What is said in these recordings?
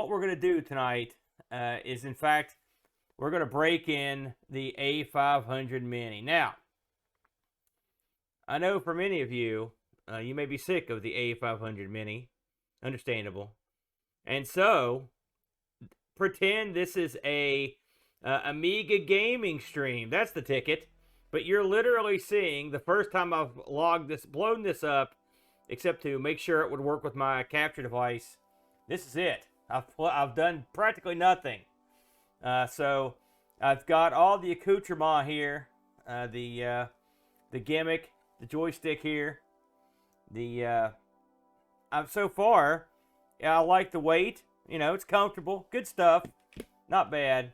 what we're going to do tonight is, in fact, we're going to break in the A500 Mini. Now, I know for many of you, you may be sick of the A500 Mini. Understandable. And so, pretend this is a Amiga gaming stream. That's the ticket. But you're literally seeing, the first time I've blown this up, except to make sure it would work with my capture device, this is it. I've done practically nothing. So I've got all the accoutrement here, the gimmick, the joystick here. So far, yeah, I like the weight. You know, it's comfortable, good stuff, not bad.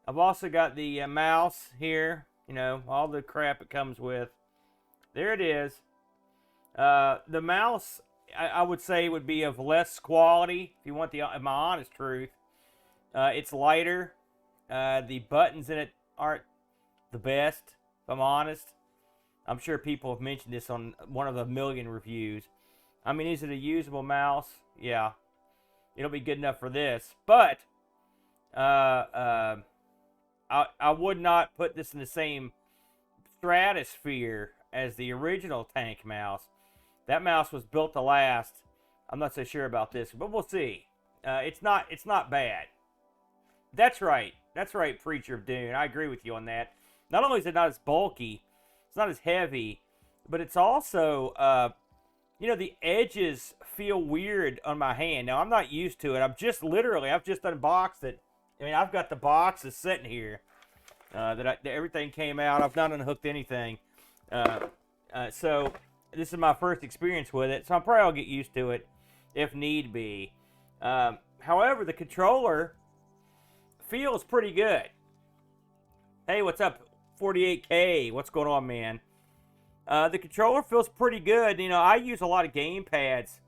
I've also got the mouse here. You know, all the crap it comes with. There it is. The mouse, I would say, would be of less quality, if you want my honest truth. It's lighter. The buttons in it aren't the best, if I'm honest. I'm sure people have mentioned this on one of the million reviews. I mean, is it a usable mouse? Yeah. It'll be good enough for this. But I would not put this in the same stratosphere as the original tank mouse. That mouse was built to last. I'm not so sure about this, but we'll see. It's not bad. That's right. That's right, Preacher of Dune. I agree with you on that. Not only is it not as bulky, it's not as heavy, but it's also, you know, the edges feel weird on my hand. Now, I'm not used to it. I've just unboxed it. I mean, I've got the boxes sitting here that everything came out. I've not unhooked anything. So this is my first experience with it, so I'm probably I'll get used to it if need be. However, the controller feels pretty good. Hey, what's up, 48K? What's going on, man? The controller feels pretty good. You know, I use a lot of game pads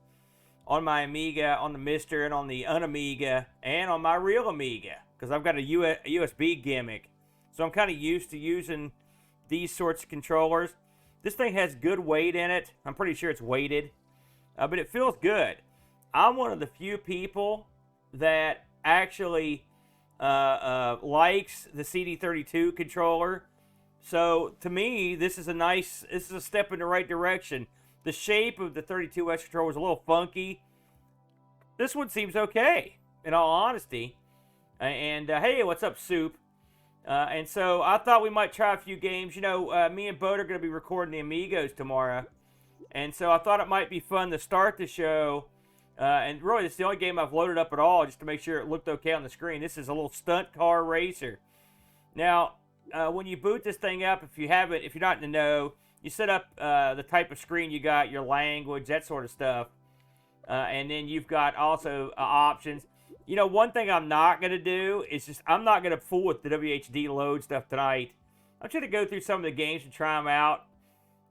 on my Amiga, on the Mister, and on the Unamiga, and on my real Amiga, because I've got a USB gimmick. So I'm kind of used to using these sorts of controllers. This thing has good weight in it. I'm pretty sure it's weighted, but it feels good. I'm one of the few people that actually likes the CD32 controller. So to me, this is a step in the right direction. The shape of the 32X controller was a little funky. This one seems okay, in all honesty. And hey, what's up, Soup? And so I thought we might try a few games. You know, me and Bode are going to be recording the Amigos tomorrow. And so I thought it might be fun to start the show. And really, it's the only game I've loaded up at all, just to make sure it looked okay on the screen. This is a little stunt car racer. Now, when you boot this thing up, if you're not in the know, you set up the type of screen you got, your language, that sort of stuff. And then you've got also options. You know, one thing I'm not going to do is I'm not going to fool with the WHD load stuff tonight. I'm trying to go through some of the games and try them out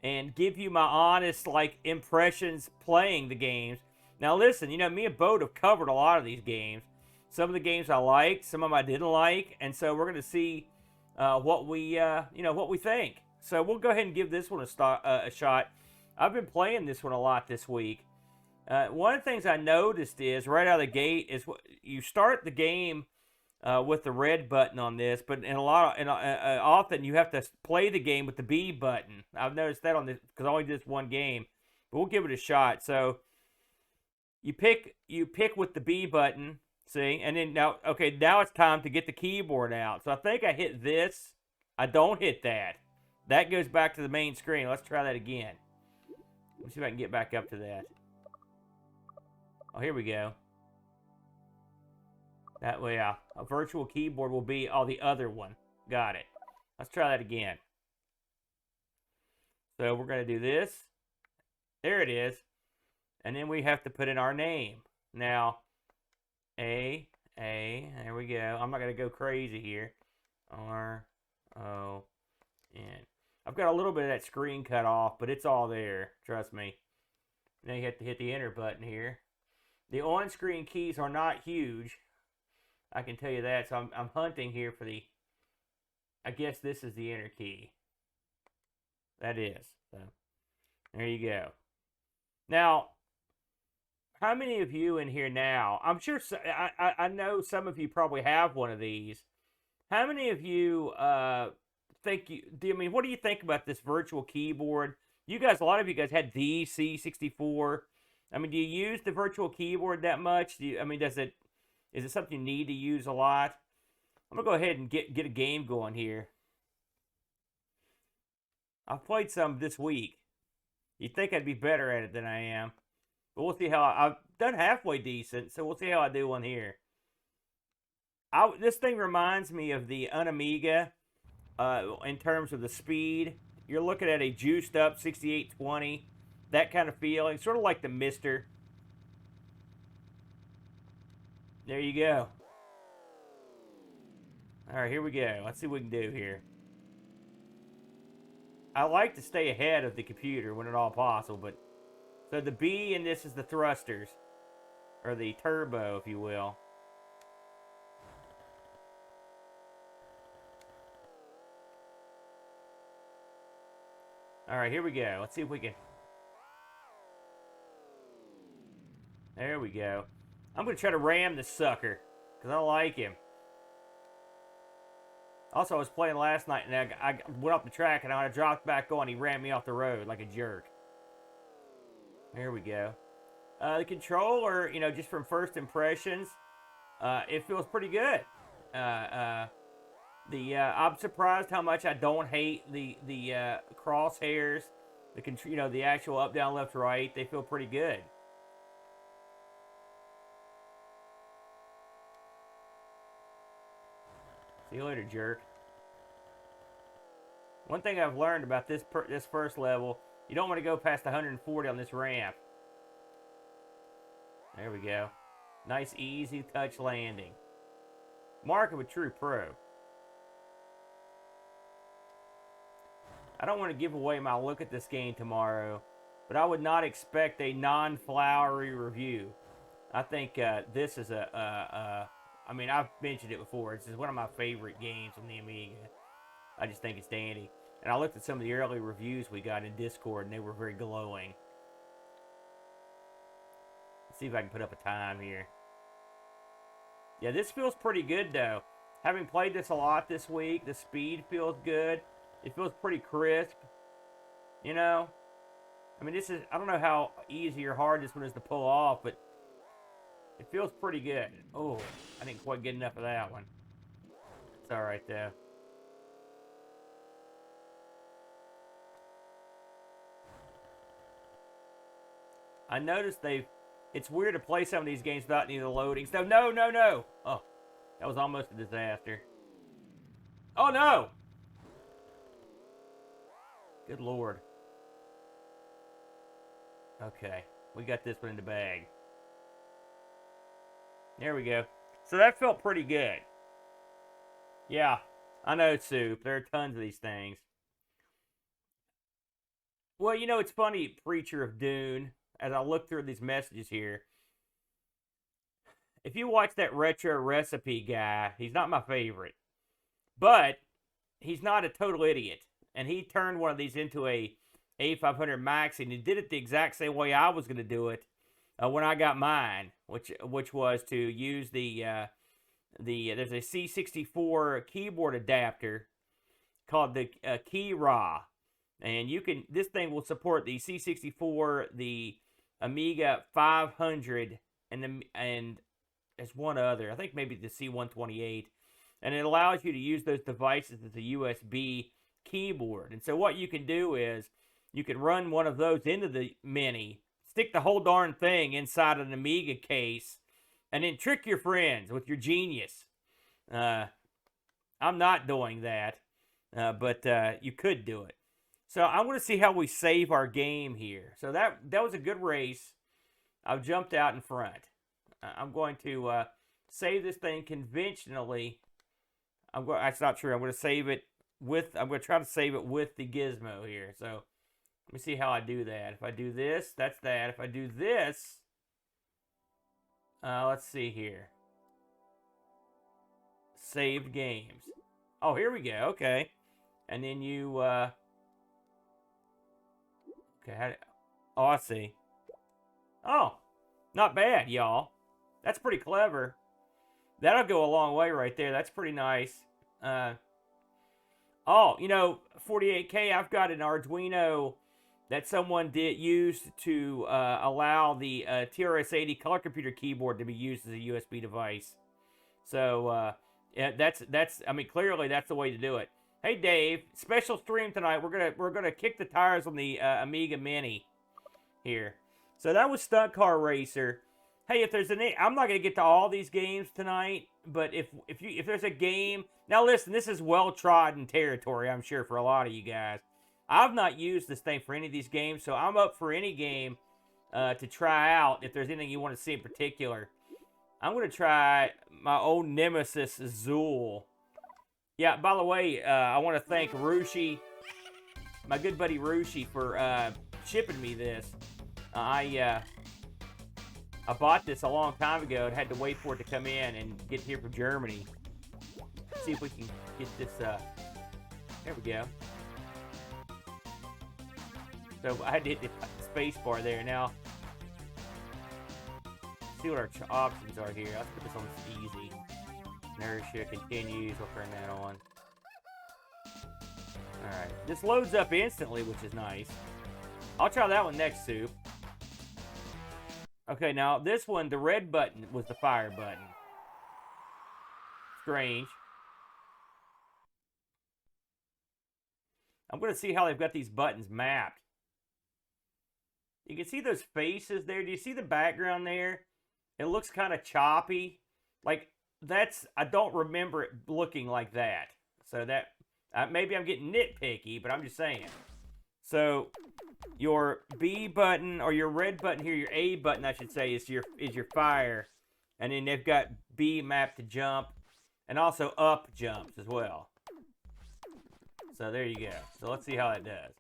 and give you my honest, impressions playing the games. Now, listen, you know, me and Bode have covered a lot of these games. Some of the games I liked, some of them I didn't like, and so we're going to see what we think. So we'll go ahead and give this one a shot. I've been playing this one a lot this week. One of the things I noticed is right out of the gate is you start the game with the red button on this, but often you have to play the game with the B button. I've noticed that on this because I only did this one game, but we'll give it a shot. So you pick with the B button, see, and then now it's time to get the keyboard out. So I think I hit this. I don't hit that. That goes back to the main screen. Let's try that again. Let me see if I can get back up to that. Oh, here we go. That way, a virtual keyboard will be the other one. Got it. Let's try that again. So we're going to do this. There it is. And then we have to put in our name. Now, there we go. I'm not going to go crazy here. R-O-N. I've got a little bit of that screen cut off, but it's all there. Trust me. Now you have to hit the enter button here. The on-screen keys are not huge. I can tell you that. So I'm hunting here for I guess this is the enter key. That is. So there you go. Now, How many of you in here now? I'm sure I know some of you probably have one of these. How many of you think you? I mean, what do you think about this virtual keyboard? You guys, a lot of you guys had the C64. I mean, do you use the virtual keyboard that much? I mean, is it something you need to use a lot? I'm gonna go ahead and get a game going here. I've played some this week. You'd think I'd be better at it than I am. But we'll see how I've done halfway decent, so we'll see how I do on here. This thing reminds me of the Unamiga in terms of the speed. You're looking at a juiced up 6820, that kind of feeling, sort of like the Mister. There you go. All right, here we go. Let's see what we can do here. I like to stay ahead of the computer when at all possible, but so the B in this is the thrusters, or the turbo, if you will. All right, here we go. Let's see if we can. There we go. I'm going to try to ram this sucker, because I like him. Also, I was playing last night, and I went off the track, and I dropped back on. He ran me off the road like a jerk. There we go. The controller, you know, just from first impressions, it feels pretty good. I'm surprised how much I don't hate the crosshairs. The actual up, down, left, right. They feel pretty good. See you later, jerk. One thing I've learned about this first level, you don't want to go past 140 on this ramp. There we go. Nice, easy touch landing. Mark of a true pro. I don't want to give away my look at this game tomorrow, but I would not expect a non-flowery review. I think this is I mean, I've mentioned it before. This is one of my favorite games on the Amiga. I just think it's dandy. And I looked at some of the early reviews we got in Discord, and they were very glowing. Let's see if I can put up a time here. Yeah, this feels pretty good, though. Having played this a lot this week, the speed feels good. It feels pretty crisp. You know? I mean, this is... I don't know how easy or hard this one is to pull off, but... it feels pretty good. Oh, I didn't quite get enough of that one. It's alright, though. I noticed it's weird to play some of these games without any of the loadings. No, no, no! Oh, that was almost a disaster. Oh, no! Good Lord. Okay, we got this one in the bag. There we go. So that felt pretty good. Yeah, I know, Soup. There are tons of these things. Well, you know, it's funny, Preacher of Dune, as I look through these messages here. If you watch that retro recipe guy, he's not my favorite. But he's not a total idiot. And he turned one of these into a A500 Max, and he did it the exact same way I was going to do it when I got mine, which was to use there's a C64 keyboard adapter called the Key Raw, and this thing will support the C64, the Amiga 500, and there's one other, I think maybe the C128, and it allows you to use those devices as a USB keyboard. And so what you can do is you can run one of those into the Mini, stick the whole darn thing inside an Amiga case, and then trick your friends with your genius. I'm not doing that, but you could do it. So I want to see how we save our game here. So that was a good race. I've jumped out in front. I'm going to save this thing conventionally. That's not true. I'm going to save it I'm going to try to save it with the gizmo here. So let me see how I do that. If I do this, that's that. If I do this, let's see here. Saved games. Oh, here we go. Okay. And then you, okay. Oh, I see. Oh, Not bad, y'all. That's pretty clever. That'll go a long way right there. That's pretty nice. Oh, you know, 48K, I've got an Arduino that someone used to allow the TRS-80 color computer keyboard to be used as a USB device. So, yeah, that's. I mean, clearly that's the way to do it. Hey, Dave, special stream tonight. We're gonna kick the tires on the Amiga Mini here. So that was Stunt Car Racer. Hey, if there's I'm not gonna get to all these games tonight, but if there's a game, now listen, this is well trodden territory, I'm sure, for a lot of you guys. I've not used this thing for any of these games, so I'm up for any game to try out. If there's anything you want to see in particular, I'm gonna try my old nemesis Zool. Yeah, by the way, I want to thank Rushi, my good buddy Rushi, for shipping me this. I bought this a long time ago and had to wait for it to come in and get here from Germany. Let's see if we can get this, there we go. So I had to hit the space bar there. Now, let's see what our options are here. Let's put this on easy. Inertia continues, we'll turn that on. Alright, this loads up instantly, which is nice. I'll try that one next, Soup. Okay, now this one, the red button was the fire button. Strange. I'm going to see how they've got these buttons mapped. You can see those faces there. Do you see the background there? It looks kind of choppy. Like, I don't remember it looking like that. So that, maybe I'm getting nitpicky, but I'm just saying. So, your B button, or your red button here, your A button, I should say, is your fire. And then they've got B mapped to jump, and also up jumps as well. So there you go. So let's see how that does.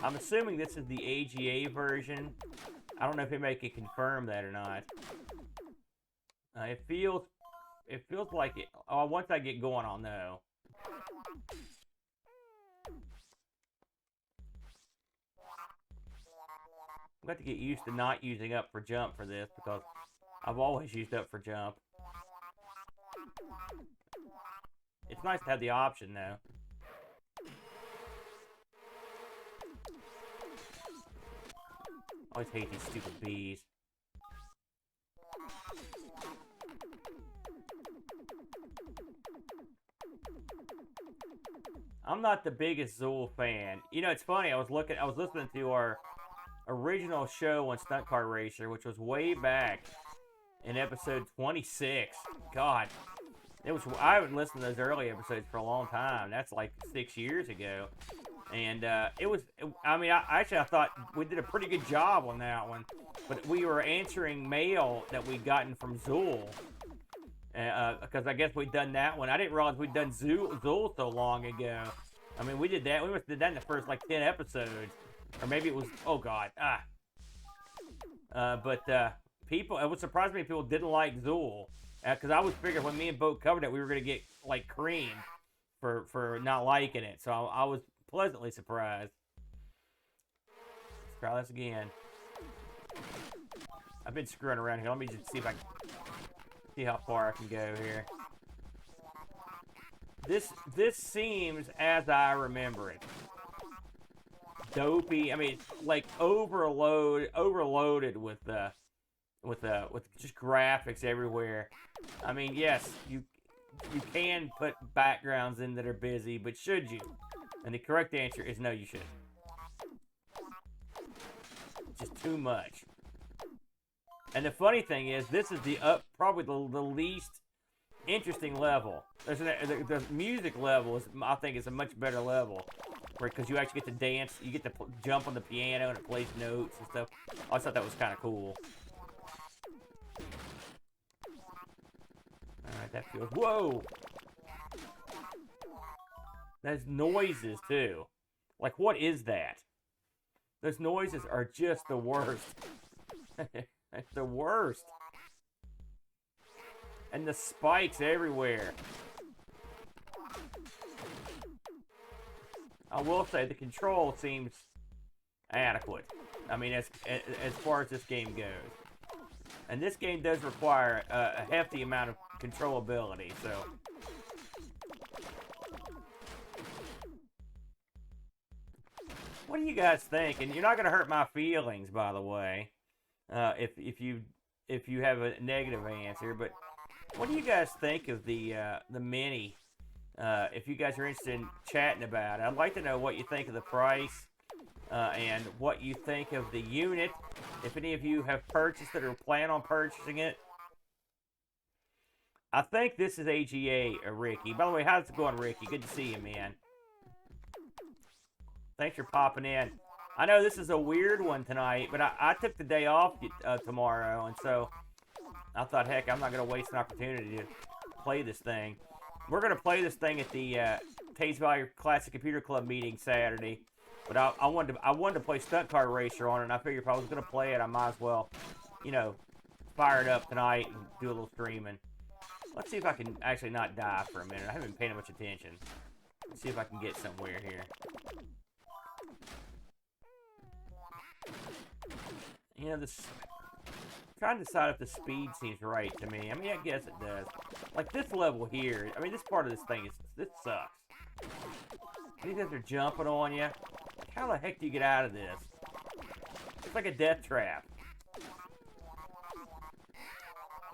I'm assuming this is the AGA version. I don't know if anybody can confirm that or not. It feels like it. Oh, once I get going, I'll know. I'm going to get used to not using up for jump for this, because I've always used up for jump. It's nice to have the option, though. I always hate these stupid bees. I'm not the biggest Zool fan. You know, it's funny. I was listening to our original show on Stunt Car Racer, which was way back in episode 26. God, I haven't listened to those early episodes for a long time. That's like 6 years ago. And I thought we did a pretty good job on that one. But we were answering mail that we'd gotten from Zool. Because I guess we'd done that one. I didn't realize we'd done Zool so long ago. I mean, we did that. We must have did that in the first, like, 10 episodes. Or maybe it was, oh, God. People, it would surprise me if people didn't like Zool. Because I was figuring when me and Bo covered it, we were going to get, like, creamed for not liking it. So I was pleasantly surprised. Let's try this again. I've been screwing around here. Let me just see if I can see how far I can go here. This seems as I remember it. Dopey. I mean, like overloaded with just graphics everywhere. I mean, yes, you can put backgrounds in that are busy, but should you? And the correct answer is no, you shouldn't. Just too much. And the funny thing is, this is probably the least interesting level. The music level I think is a much better level, because you actually get to dance, you get to jump on the piano and it plays notes and stuff. I thought that was kind of cool. All right, that feels. Whoa! There's noises too. Like, what is that? Those noises are just the worst. That's the worst. And the spikes everywhere. I will say the control seems adequate. I mean, as far as this game goes. And this game does require a hefty amount of controllability, so. What do you guys think? And you're not going to hurt my feelings, by the way, if you have a negative answer. But what do you guys think of the Mini? If you guys are interested in chatting about it, I'd like to know what you think of the price and what you think of the unit. If any of you have purchased it or plan on purchasing it. I think this is AGA, Ricky. By the way, how's it going, Ricky? Good to see you, man. Thanks for popping in. I know this is a weird one tonight, but I took the day off tomorrow, and so I thought, heck, I'm not going to waste an opportunity to play this thing. We're going to play this thing at the Taze Valley Classic Computer Club meeting Saturday, but I wanted to play Stunt Car Racer on it, and I figured if I was going to play it, I might as well, you know, fire it up tonight and do a little streaming. Let's see if I can actually not die for a minute. I haven't been paying much attention. Let's see if I can get somewhere here. You know, this. Trying to decide if the speed seems right to me. I mean, I guess it does. Like this level here. I mean, this part of this thing this sucks. These guys are jumping on you. How the heck do you get out of this? It's like a death trap.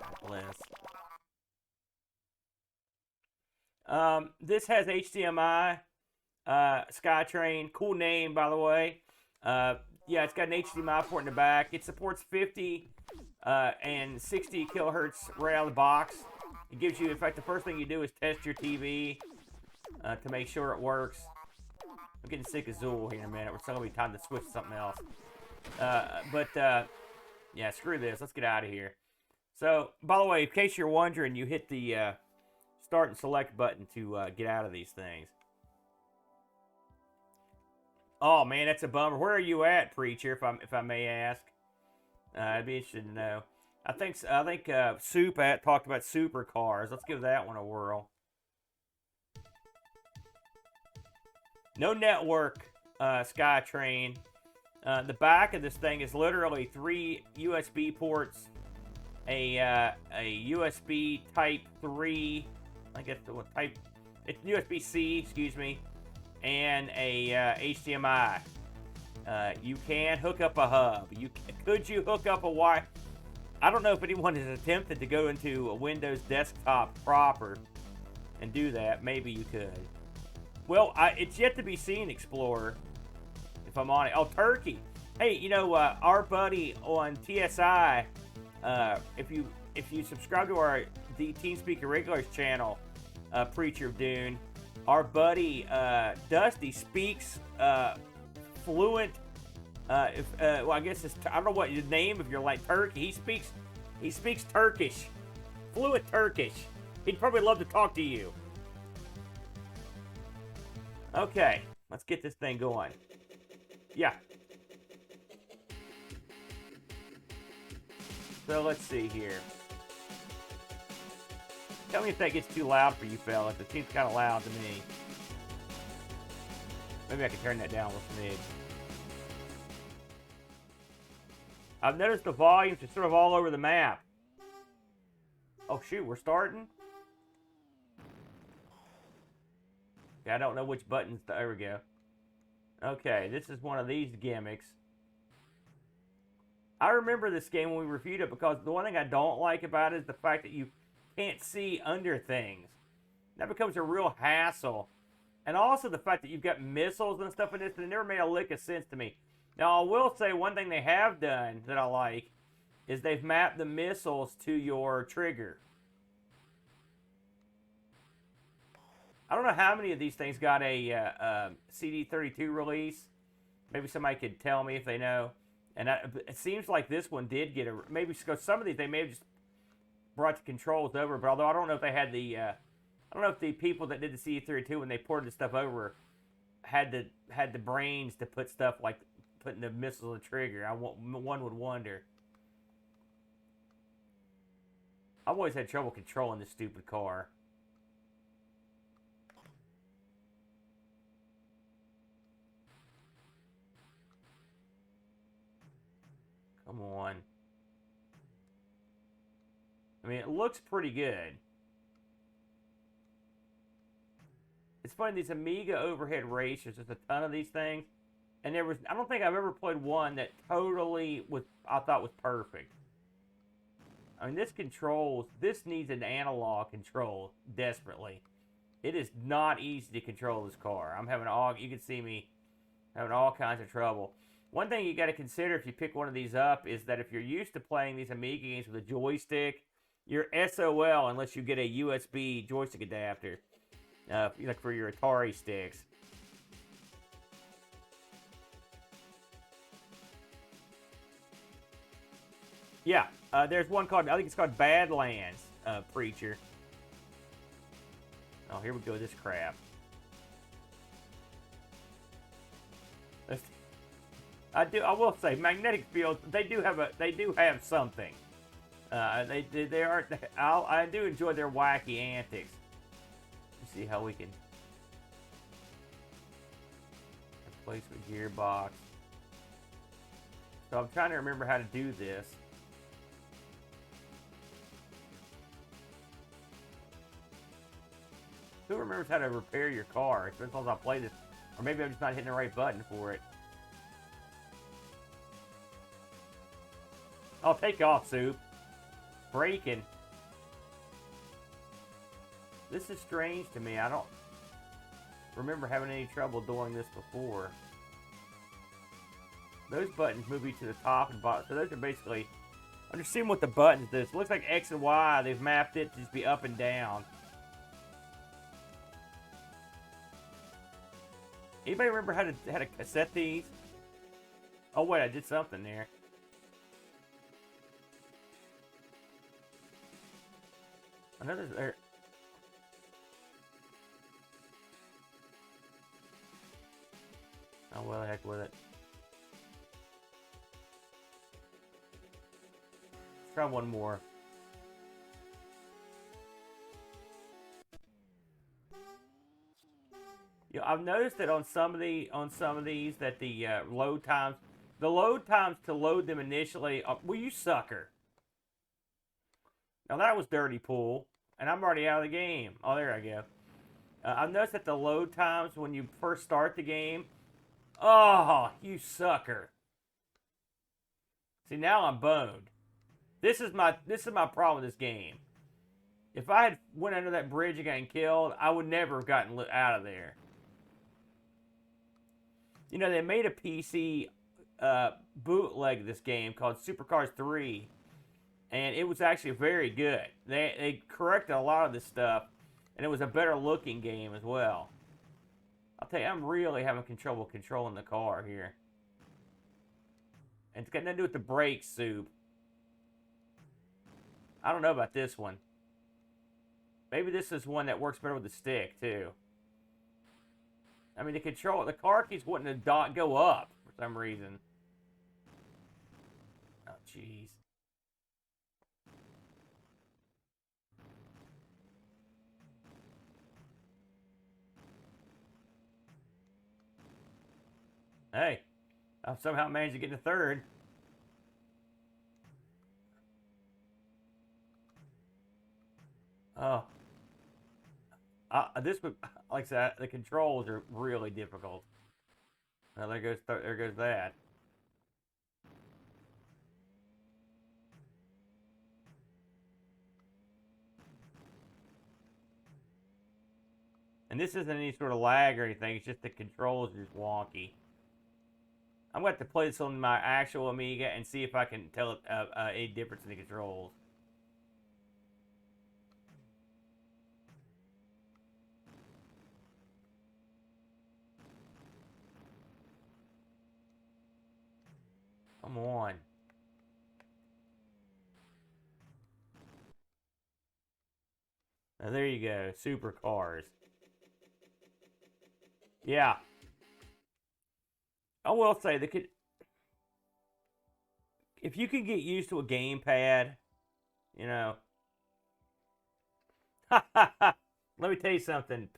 God bless. This has HDMI. SkyTrain. Cool name, by the way. Yeah, it's got an HDMI port in the back. It supports 50 and 60 kilohertz right out of the box. It gives you, in fact, the first thing you do is test your TV to make sure it works. I'm getting sick of Zool here in a minute. It's going to be time to switch to something else. Yeah, screw this. Let's get out of here. So, by the way, in case you're wondering, you hit the start and select button to get out of these things. Oh man, that's a bummer. Where are you at, Preacher? If I may ask, I'd be interested to know. I think Soup talked about Supercars. Let's give that one a whirl. No network, SkyTrain. The back of this thing is literally 3 USB ports, a USB Type 3. I guess it's USB-C. Excuse me. And a HDMI. You can hook up a hub. Could you hook up a wire? I don't know if anyone has attempted to go into a Windows desktop proper and do that. Maybe you could. Well, it's yet to be seen, Explorer, if I'm on it. Oh, Turkey. Hey, you know, our buddy on TSI, if you subscribe to the TeamSpeak Irregulars channel, Preacher of Dune, our buddy Dusty speaks fluent. Well, I guess I don't know what your name if you're like Turkey. He speaks Turkish, fluent Turkish. He'd probably love to talk to you. Okay, let's get this thing going. Yeah. So let's see here. Tell me if that gets too loud for you fellas. It seems kind of loud to me. Maybe I can turn that down a little smidge. I've noticed the volumes are sort of all over the map. Oh shoot, we're starting? Okay, I don't know which buttons. There we go. Okay, this is one of these gimmicks. I remember this game when we reviewed it because the one thing I don't like about it is the fact that you can't see under things. That becomes a real hassle. And also the fact that you've got missiles and stuff in this, and it never made a lick of sense to me. Now, I will say one thing they have done that I like is they've mapped the missiles to your trigger. I don't know how many of these things got a CD32 release. Maybe somebody could tell me if they know. And it seems like this one did get a... Maybe because some of these, they may have just brought the controls over. But although I don't know if they had the... I don't know if the people that did the CD32 when they ported the stuff over had the brains to put stuff like putting the missiles on the trigger. One would wonder. I've always had trouble controlling this stupid car. Come on. I mean, it looks pretty good. It's funny, these Amiga overhead racers, there's a ton of these things. And I don't think I've ever played one that totally I thought was perfect. I mean, this needs an analog control desperately. It is not easy to control this car. You can see me having all kinds of trouble. One thing you got to consider if you pick one of these up is that if you're used to playing these Amiga games with a joystick, you're SOL unless you get a USB joystick adapter, like for your Atari sticks. Yeah, there's one called, I think it's called Badlands, Preacher. Oh, here we go, this crap. I will say, magnetic fields, they do have something. I do enjoy their wacky antics. Let's see how we can replace the gearbox. So I'm trying to remember how to do this. Who remembers how to repair your car? It's been since I played this. Or maybe I'm just not hitting the right button for it. Oh, take off, Soup. Braking. This is strange to me. I don't remember having any trouble doing this before. Those buttons move you to the top and bottom. So those are basically... I'm just seeing what the buttons do. It looks like X and Y. They've mapped it to just be up and down. Anybody remember how to cassette these? Oh wait, I did something there. Another there. Oh well, the heck with it. Let's try one more. You know, I've noticed that on some of these that the load times to load them initially. Well, you sucker. Now that was dirty pool, and I'm already out of the game. Oh, there I go. I've noticed that the load times when you first start the game. Oh, you sucker. See, now I'm boned. This is my problem with this game. If I had went under that bridge and gotten killed, I would never have gotten out of there. You know, they made a PC bootleg of this game called Supercars 3, and it was actually very good. They corrected a lot of this stuff, and it was a better looking game as well. I'll tell you, I'm really having trouble controlling the car here. And it's got nothing to do with the brakes, Soup. I don't know about this one. Maybe this is one that works better with the stick, too. I mean, the car keeps wanting to go up for some reason. Oh, jeez. Hey, I've somehow managed to get to third. Oh. This would, like I said, the controls are really difficult. Now there goes that. And this isn't any sort of lag or anything. It's just the controls are just wonky. I'm going to have to play this on my actual Amiga and see if I can tell a difference in the controls. Come on. Now there you go, Supercars. Yeah. I will say if you can get used to a gamepad, you know. Let me tell you something.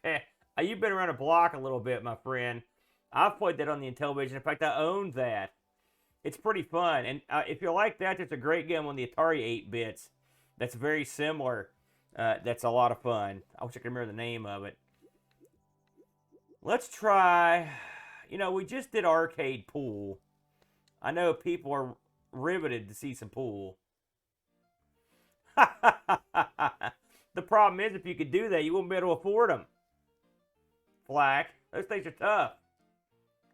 You've been around the block a little bit, my friend. I've played that on the Intellivision. In fact, I owned that. It's pretty fun. And if you like that, there's a great game on the Atari 8-bits that's very similar. That's a lot of fun. I wish I could remember the name of it. Let's try, we just did arcade pool. I know people are riveted to see some pool. The problem is, if you could do that, you wouldn't be able to afford them. Flack. Those things are tough.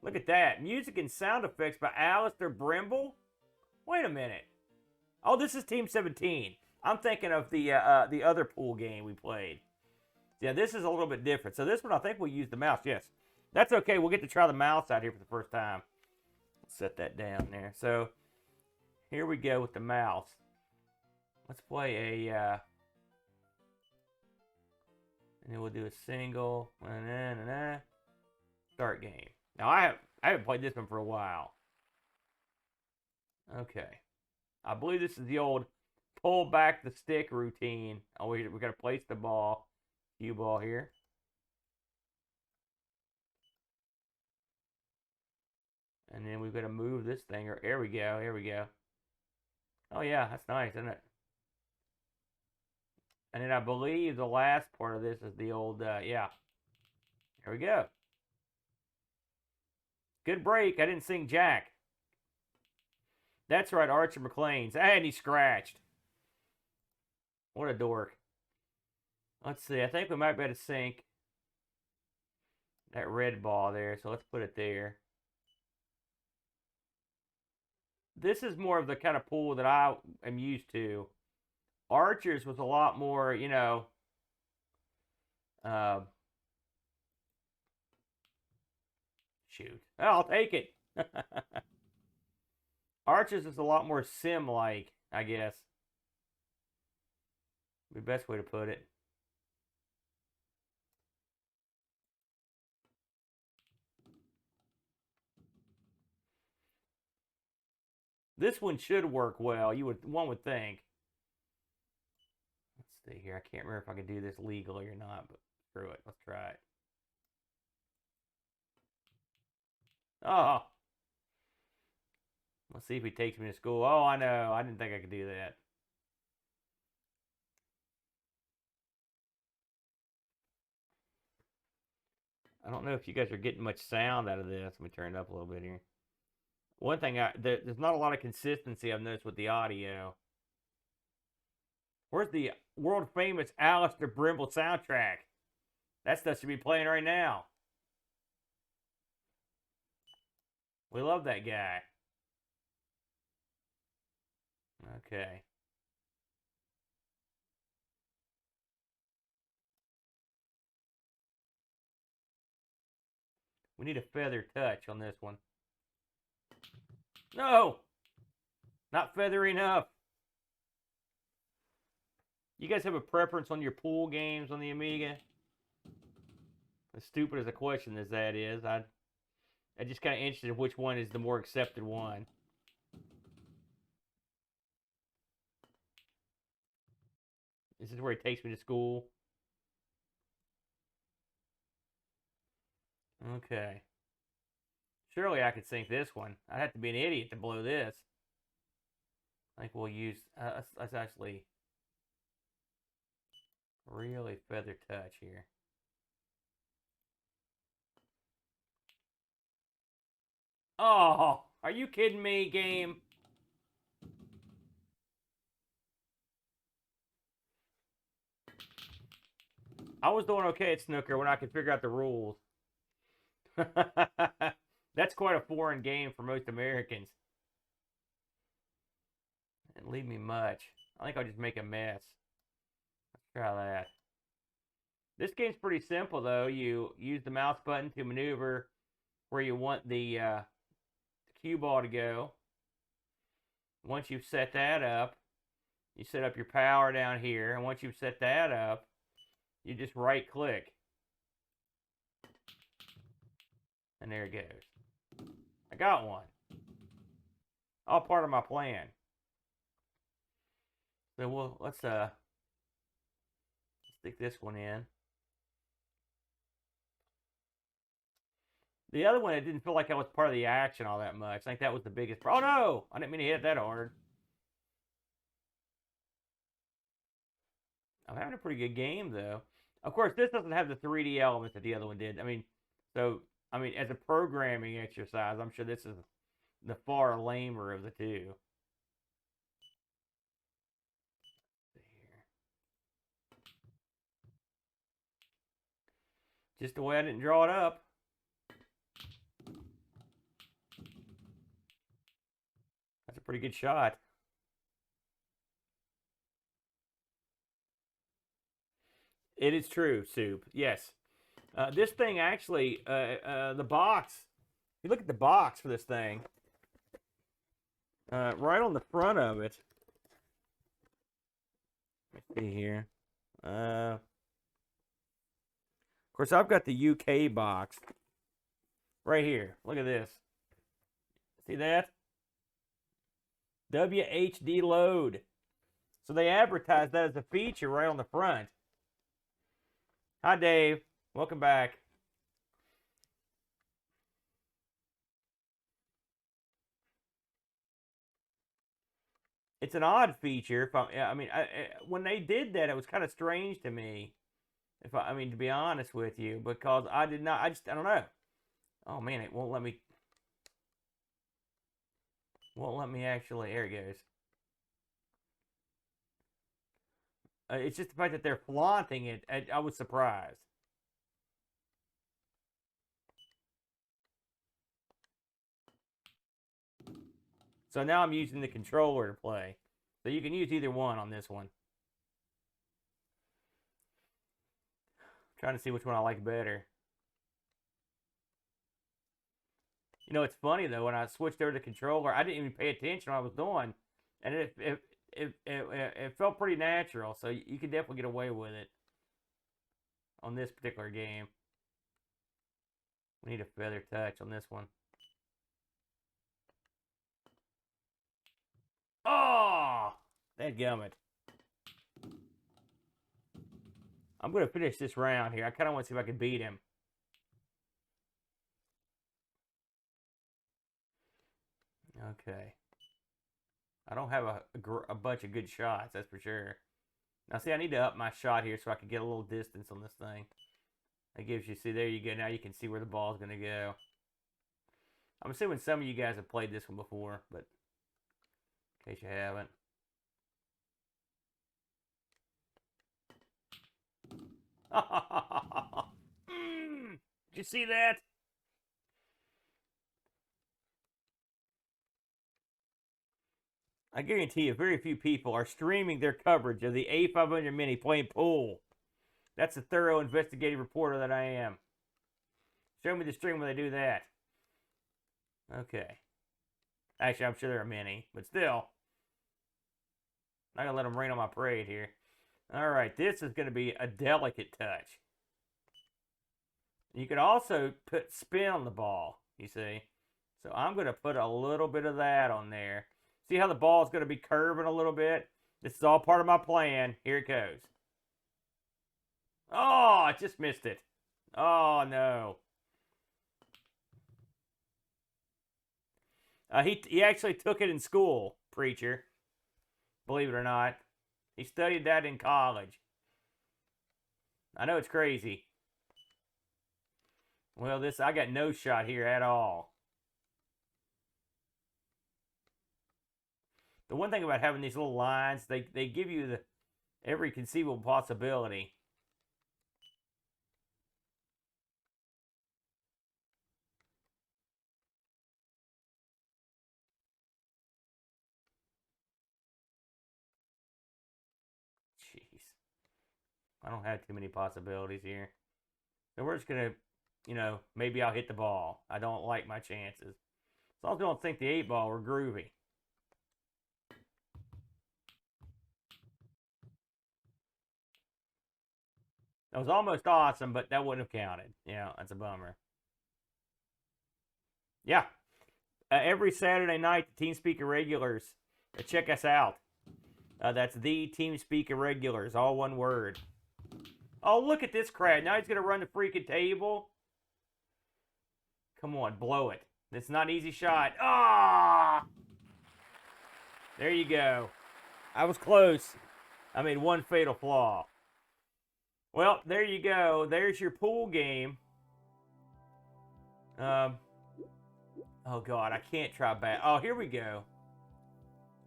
Look at that. Music and sound effects by Alistair Brimble. Wait a minute. Oh, this is Team 17. I'm thinking of the other pool game we played. Yeah, this is a little bit different. So this one, I think we'll use the mouse. Yes. That's okay. We'll get to try the mouse out here for the first time. Let's set that down there. So here we go with the mouse. Let's play a... and then we'll do a single. Start game. Now, I haven't played this one for a while. Okay. I believe this is the old pull back the stick routine. Oh, we got to place the ball. Cue ball here. And then we've got to move this thing. There we go. Here we go. Oh, yeah. That's nice, isn't it? And then I believe the last part of this is the old, yeah. There we go. Good break. I didn't sing Jack. That's right, Archer McLean's. And he scratched. What a dork. Let's see. I think we might be able to sink that red ball there. So let's put it there. This is more of the kind of pool that I am used to. Archer's was a lot more, shoot. Oh, I'll take it. Archer's is a lot more sim-like, I guess. The best way to put it. This one should work well. One would think. Let's see here. I can't remember if I can do this legally or not, but screw it. Let's try it. Oh. Let's see if he takes me to school. Oh, I know. I didn't think I could do that. I don't know if you guys are getting much sound out of this. Let me turn it up a little bit here. One thing, there's not a lot of consistency I've noticed with the audio. Where's the world famous Alistair Brimble soundtrack? That stuff should be playing right now. We love that guy. Okay. We need a feather touch on this one. No! Not feathery enough. You guys have a preference on your pool games on the Amiga? As stupid as a question as that is, I just kind of interested in which one is the more accepted one. This is where he takes me to school. Okay. Surely I could sink this one. I'd have to be an idiot to blow this. I think we'll use... let's actually really feather touch here. Oh, are you kidding me, game? I was doing okay at snooker when I could figure out the rules. That's quite a foreign game for most Americans. Didn't leave me much. I think I'll just make a mess. Let's try that. This game's pretty simple, though. You use the mouse button to maneuver where you want the cue ball to go. Once you've set that up, you set up your power down here. And once you've set that up, you just right-click. And there it goes. I got one. All part of my plan. So let's stick this one in. The other one, it didn't feel like I was part of the action all that much. I think that was the biggest problem. Oh, no! I didn't mean to hit that hard. I'm having a pretty good game, though. Of course, this doesn't have the 3D elements that the other one did. I mean, as a programming exercise, I'm sure this is the far lamer of the two. Just the way I didn't draw it up. That's a pretty good shot. It is true, Soup. Yes. This thing actually, the box, you look at the box for this thing, right on the front of it. Let's see here. Of course, I've got the UK box right here. Look at this. See that? WHD load. So they advertise that as a feature right on the front. Hi, Dave. Welcome back. It's an odd feature. When they did that, it was kind of strange to me. To be honest with you, because I don't know. Oh man, it won't let me. Won't let me actually. There it goes. It's just the fact that they're flaunting it. I was surprised. So now I'm using the controller to play. So you can use either one on this one. Trying to see which one I like better. You know, it's funny though, when I switched over to the controller, I didn't even pay attention what I was doing. And it felt pretty natural, so you can definitely get away with it on this particular game. We need a feather touch on this one. Oh! Dadgummit. I'm going to finish this round here. I kind of want to see if I can beat him. Okay. I don't have a bunch of good shots, that's for sure. Now, see, I need to up my shot here so I can get a little distance on this thing. That gives you, see, there you go. Now you can see where the ball's going to go. I'm assuming some of you guys have played this one before, but in case you haven't. Did you see that? I guarantee you, very few people are streaming their coverage of the A500 Mini playing pool. That's a thorough investigative reporter that I am. Show me the stream when they do that. Okay. Actually, I'm sure they're a Mini, but still. I'm not going to let them rain on my parade here. All right, this is going to be a delicate touch. You can also put spin on the ball, you see. So I'm going to put a little bit of that on there. See how the ball is going to be curving a little bit? This is all part of my plan. Here it goes. Oh, I just missed it. Oh, no. He actually took it in school, preacher. Believe it or not. He studied that in college. I know it's crazy. Well, I got no shot here at all. The one thing about having these little lines, they give you every conceivable possibility. Jeez. I don't have too many possibilities here. So we're just going to, maybe I'll hit the ball. I don't like my chances. So I don't think the 8-ball were groovy. That was almost awesome, but that wouldn't have counted. Yeah, that's a bummer. Yeah. Every Saturday night, the TeamSpeak Irregulars. Check us out. That's the TeamSpeak Irregulars, all one word. Oh, look at this crap. Now he's going to run the freaking table. Come on, blow it. It's not an easy shot. Ah! There you go. I was close. I made one fatal flaw. Well, there you go. There's your pool game. Oh, God. I can't try back. Oh, here we go.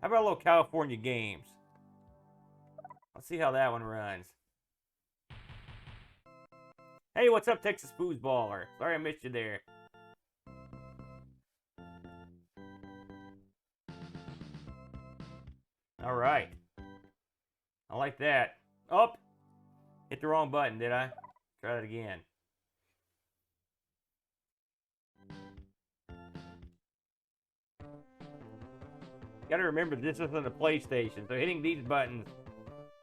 How about a little California games? Let's see how that one runs. Hey, what's up, Texas Foosballer? Sorry I missed you there. All right. I like that. Oh! Hit the wrong button, did I? Try that again. Gotta remember, this isn't a PlayStation, so hitting these buttons,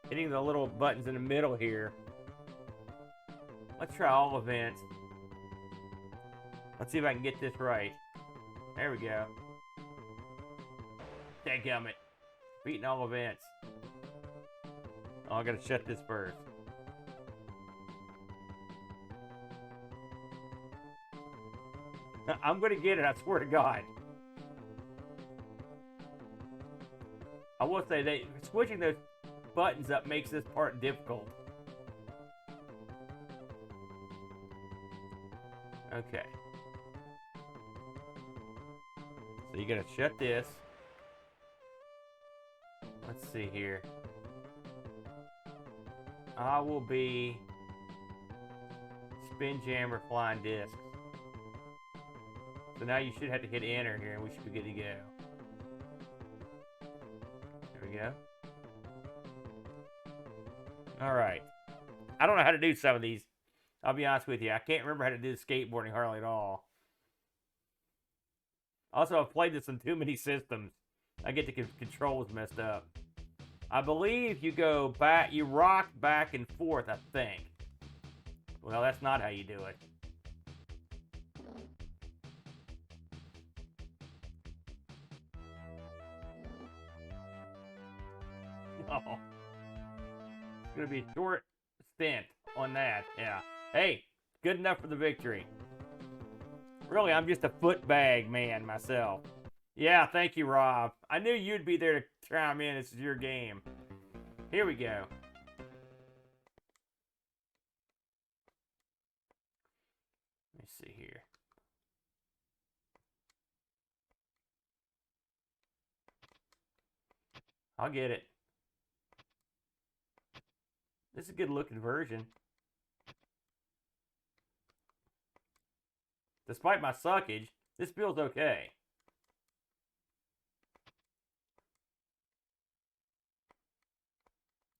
hitting the little buttons in the middle here. Let's try all events. Let's see if I can get this right. There we go. Dadgummit. Beating all events. Oh, I gotta shut this first. I'm gonna get it, I swear to God. I will say, switching those buttons up makes this part difficult. Okay. So you gotta shut this. Let's see here. I will be Spin Jammer Flying Discs. So now you should have to hit enter here and we should be good to go. There we go. Alright. I don't know how to do some of these. I'll be honest with you. I can't remember how to do the skateboarding hardly at all. Also, I've played this on too many systems. I get the controls messed up. I believe you go back, you rock back and forth, I think. Well, that's not how you do it. Oh. It's going to be a short stint on that, yeah. Hey, good enough for the victory. Really, I'm just a footbag man myself. Yeah, thank you, Rob. I knew you'd be there to chime in. This is your game. Here we go. Let me see here. I'll get it. This is a good looking version. Despite my suckage, this feels okay.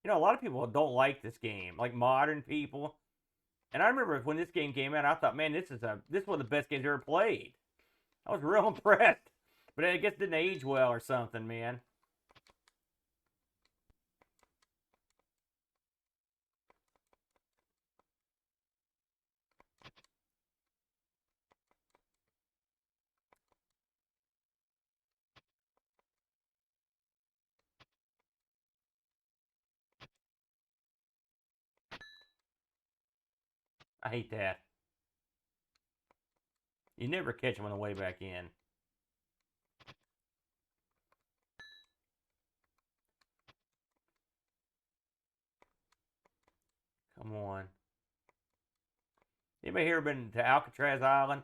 You know, a lot of people don't like this game, like modern people. And I remember when this game came out, I thought, man, this is one of the best games I've ever played. I was real impressed. But I guess it didn't age well or something, man. I hate that. You never catch them on the way back in. Come on. Anybody here been to Alcatraz Island?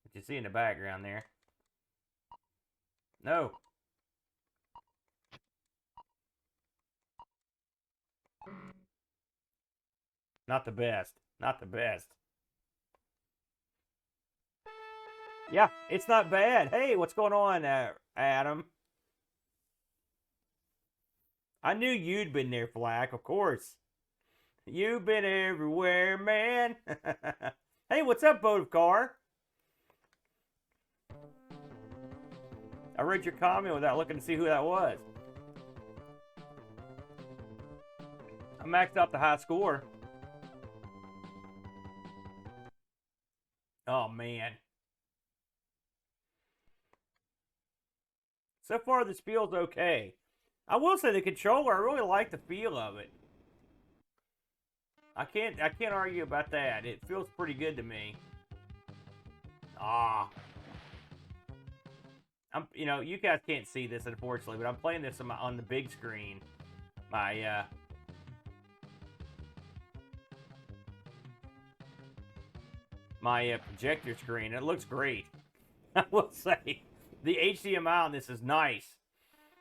What you see in the background there. No. Not the best. Not the best. Yeah, it's not bad. Hey, what's going on, Adam? I knew you'd been there, Flack, of course. You've been everywhere, man. Hey, what's up, Boat of Car? I read your comment without looking to see who that was. I maxed out the high score. Oh, man. So far, this feels okay. I will say the controller, I really like the feel of it. I can't argue about that. It feels pretty good to me. Ah. You know, you guys can't see this, unfortunately, but I'm playing this on the big screen. My projector screen. It looks great. I will say, the HDMI on this is nice.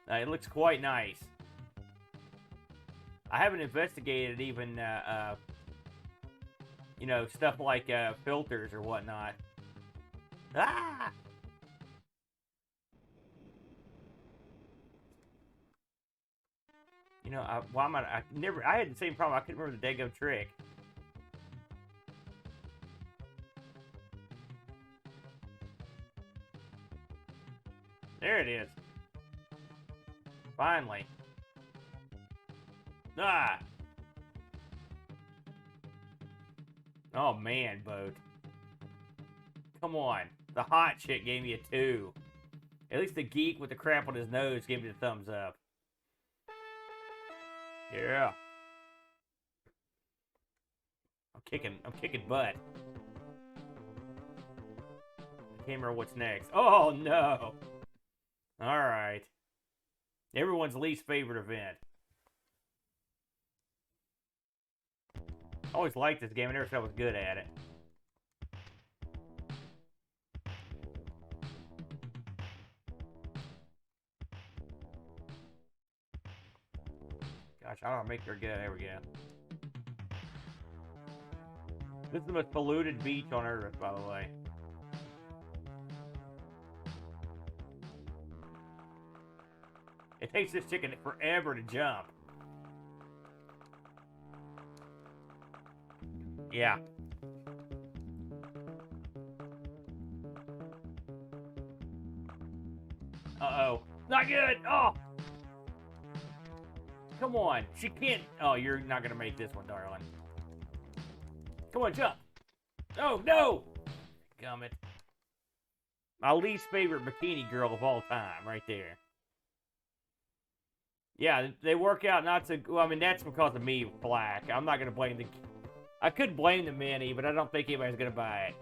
It looks quite nice. I haven't investigated even, you know, stuff like filters or whatnot. Ah! You know, why am I had the same problem. I couldn't remember the daggum trick. There it is. Finally. Ah! Oh, man, boat. Come on. The hot chick gave me a 2. At least the geek with the crap on his nose gave me the thumbs up. Yeah. I'm kicking butt. I can't remember what's next. Oh, no. Alright. Everyone's least favorite event. I always liked this game. I never said I was good at it. Gosh, I don't make her good. There we go. This is the most polluted beach on Earth, by the way. It takes this chicken forever to jump. Yeah. Uh-oh. Not good! Oh! Come on. She can't... Oh, you're not going to make this one, darling. Come on, jump. Oh, no! Gummit. My least favorite bikini girl of all time, right there. Yeah, they work out not so... Well, I mean, that's because of me, Black. I'm not going to blame the... I could blame the Mini, but I don't think anybody's going to buy it.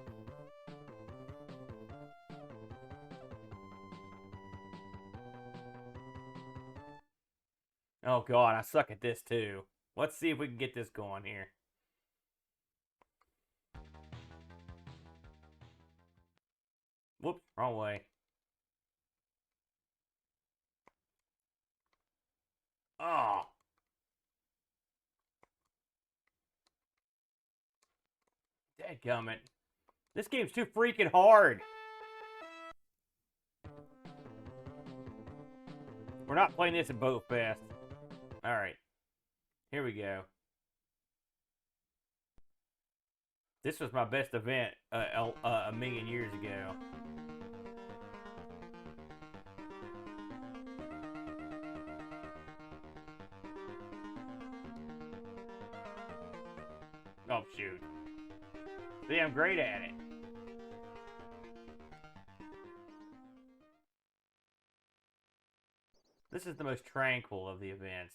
Oh, God, I suck at this, too. Let's see if we can get this going here. Whoops, wrong way. Oh. Dadgummit. This game's too freaking hard. We're not playing this at Boat Fest. Alright. Here we go. This was my best event a million years ago. Oh, shoot. See, I'm great at it. This is the most tranquil of the events.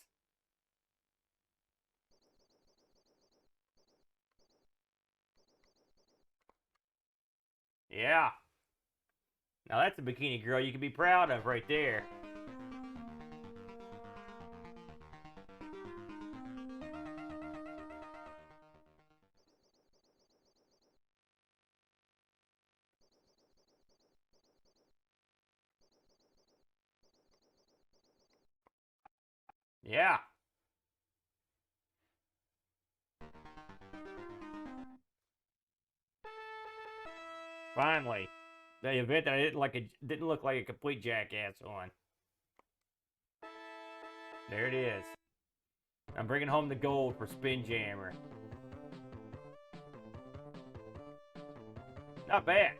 Yeah. Now that's a bikini girl you can be proud of right there. Yeah. Finally. The event that I didn't look like a complete jackass on. There it is. I'm bringing home the gold for Spin Jammer. Not bad.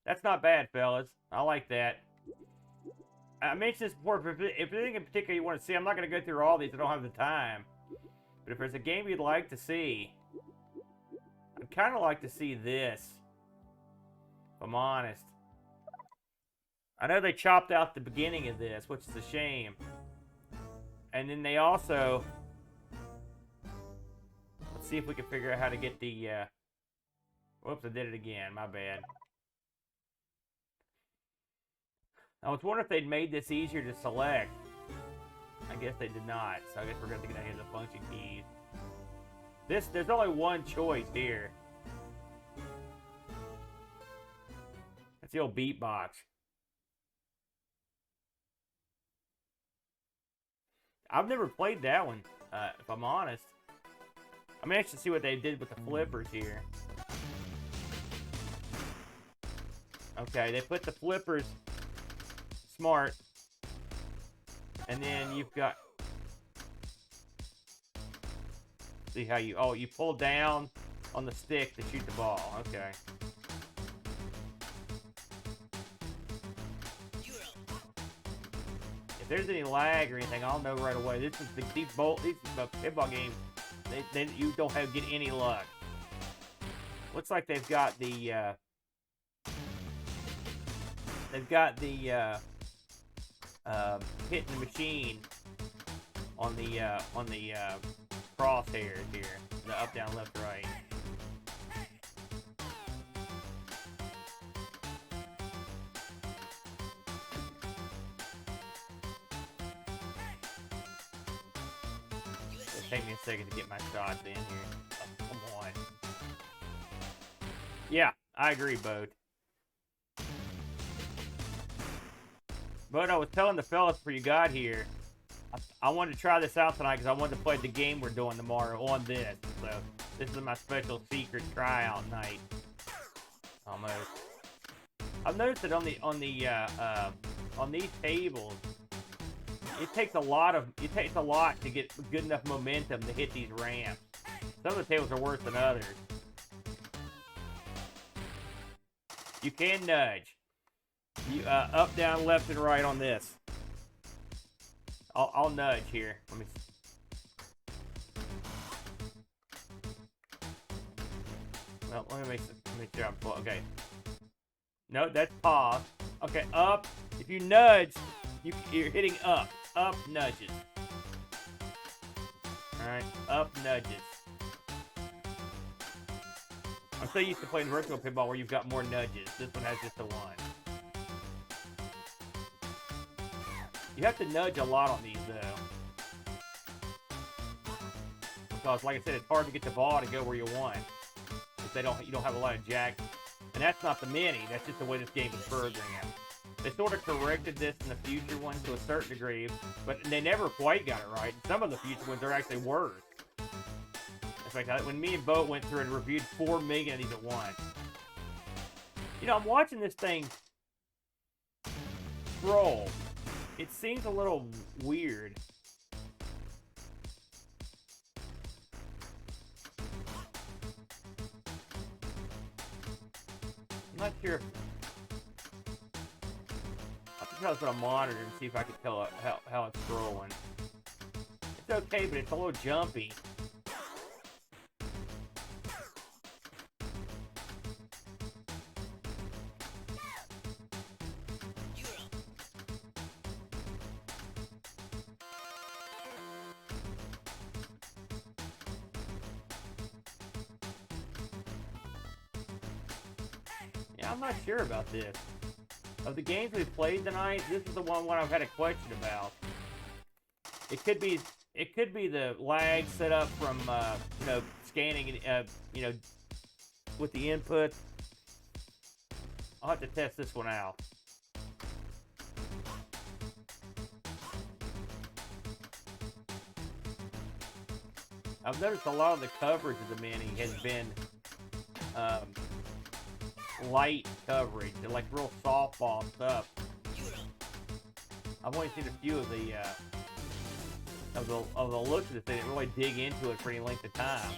That's not bad, fellas. I like that. I mentioned this before, but if there's anything in particular you want to see, I'm not going to go through all these. I don't have the time. But if there's a game you'd like to see, I'd kind of like to see this. If I'm honest. I know they chopped out the beginning of this, which is a shame. And then they also... Let's see if we can figure out how to get the... Whoops, I did it again. My bad. I was wondering if they'd made this easier to select. I guess they did not, so I guess we're going to get down here to the function keys. There's only one choice here. That's the old beatbox. I've never played that one, if I'm honest. I'm anxious to see what they did with the flippers here. Okay, they put the flippers smart. And then you've got... See how you... Oh, you pull down on the stick to shoot the ball. Okay. If there's any lag or anything, I'll know right away. This is these pinball games. You don't get any luck. Looks like they've got the hitting the machine on the crosshairs here, the up, down, left, right. It'll take me a second to get my shots in here. Oh, come on. Yeah, I agree, Boat. But I was telling the fellas before you got here, I wanted to try this out tonight because I wanted to play the game we're doing tomorrow on this. So this is my special secret tryout night. Almost. I've noticed that on these tables, it takes a lot to get good enough momentum to hit these ramps. Some of the tables are worse than others. You can nudge. You up, down, left, and right on this. I'll nudge here. Let me. Well, let me sure I'm full. Okay. No, that's pause. Okay, up. If you nudge, you're hitting up. Up nudges. All right, up nudges. I'm so used to playing virtual pinball where you've got more nudges. This one has just the one. You have to nudge a lot on these, though. Because, like I said, it's hard to get the ball to go where you want. If you don't have a lot of jack. And that's not the Mini. That's just the way this game is programmed. They sort of corrected this in the future ones to a certain degree, but they never quite got it right. Some of the future ones are actually worse. In fact, when me and Bo went through and reviewed 4 million of these at once. You know, I'm watching this thing scroll. It seems a little weird. I'm not sure. I'll have to try this on a monitor and see if I can tell how it's scrolling. It's okay, but it's a little jumpy. I'm not sure about this. Of the games we've played tonight, this is the one I've had a question about. It could be the lag set up from scanning with the input. I'll have to test this one out. I've noticed a lot of the coverage of the Mini has been light coverage, they're like real softball stuff. I've only seen a few of the looks of this. They didn't really dig into it for any length of time.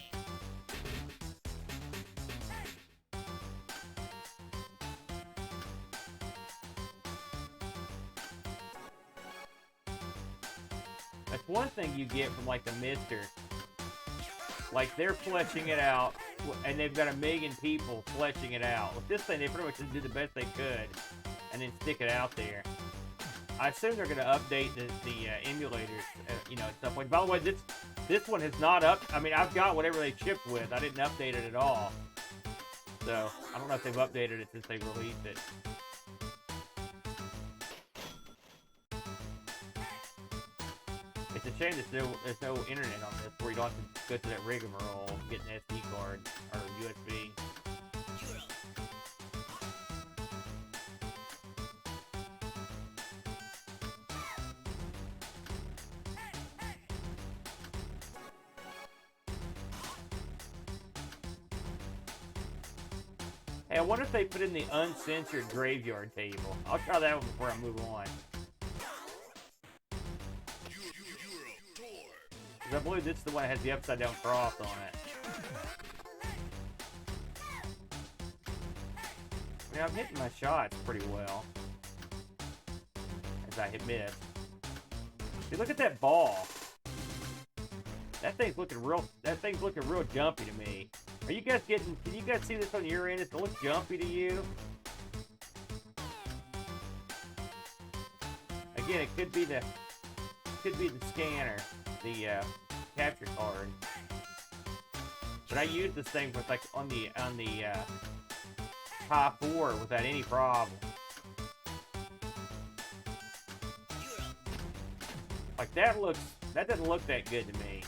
That's one thing you get from like the Mister. Like they're fleshing it out, and they've got 1 million people fleshing it out. With this thing, they pretty much just did the best they could, and then stick it out there. I assume they're going to update the emulators, and stuff like. By the way, this one has not I mean, I've got whatever they shipped with. I didn't update it at all. So I don't know if they've updated it since they released it. It's a shame there's no internet on this, where you don't have to go through that rigmarole of getting an SD card or USB. Hey, I wonder if they put in the uncensored graveyard table. I'll try that one before I move on. Because I believe this is the one that has the upside down cross on it. I mean, I'm hitting my shots pretty well. As I hit mid. See, look at that ball. That thing's looking real jumpy to me. Are you guys getting, can you guys see this on your end? Does it look jumpy to you? Again, it could be the scanner, the capture card. But I use this thing with like on the top 4 without any problem. Like that doesn't look that good to me.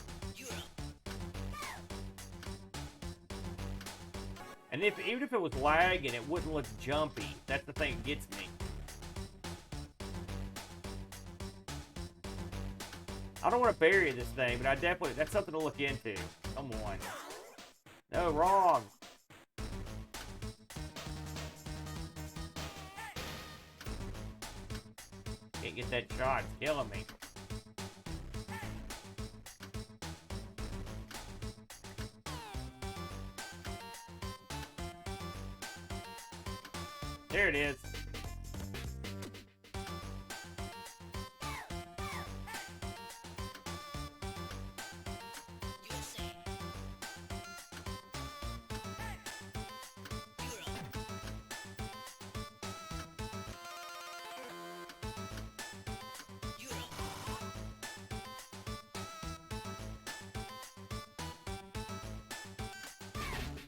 And even if it was lagging, it wouldn't look jumpy. That's the thing that gets me. I don't want to bury this thing, but that's something to look into. Come on. No, wrong. Can't get that shot. It's killing me. There it is.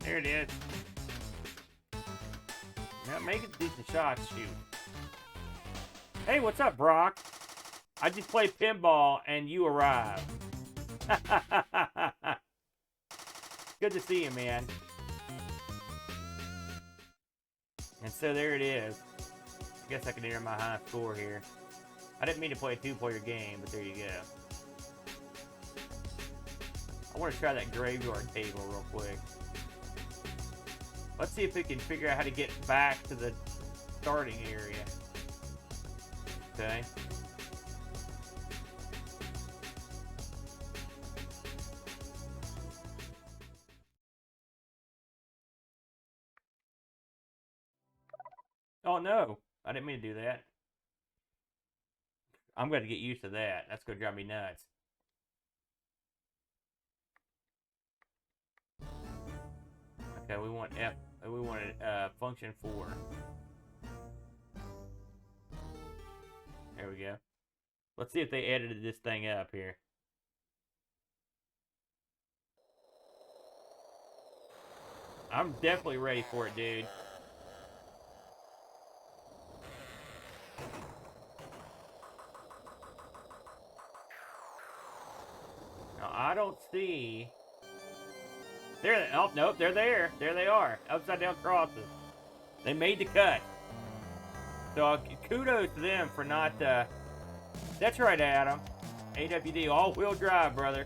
There it is. Now making decent shots, shoot. Hey, what's up, Brock? I just played pinball and you arrived. Good to see you, man. And so there it is. I guess I can enter my high score here. I didn't mean to play a 2-player game, but there you go. I want to try that graveyard table real quick. Let's see if we can figure out how to get back to the starting area. Okay. Oh no, I didn't mean to do that. I'm going to get used to that. That's going to drive me nuts. Okay, we want function 4. There we go. Let's see if they edited this thing up here. I'm definitely ready for it, dude. Now, I don't see... There, oh, nope, they're there. There they are. Upside down crosses. They made the cut. So, kudos to them for not, That's right, Adam. AWD, all-wheel drive, brother.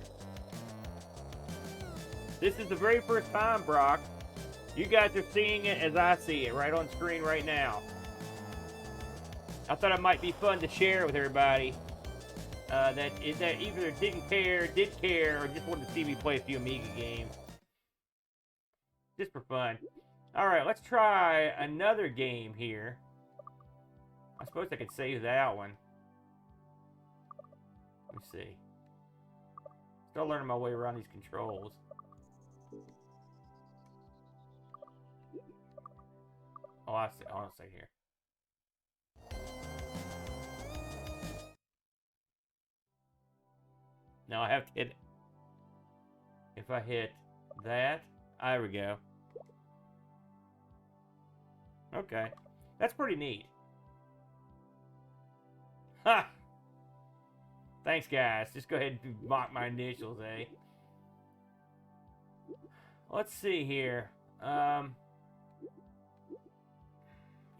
This is the very first time, Brock. You guys are seeing it as I see it, right on screen right now. I thought it might be fun to share with everybody. That either didn't care, did care, or just wanted to see me play a few Amiga games. Just for fun. Alright, let's try another game here. I suppose I could save that one. Let me see. Still learning my way around these controls. Oh, I see. I want to say here. Now I have to hit. If I hit that, there we go. Okay, that's pretty neat. Ha! Thanks, guys. Just go ahead and mock my initials, eh? Let's see here.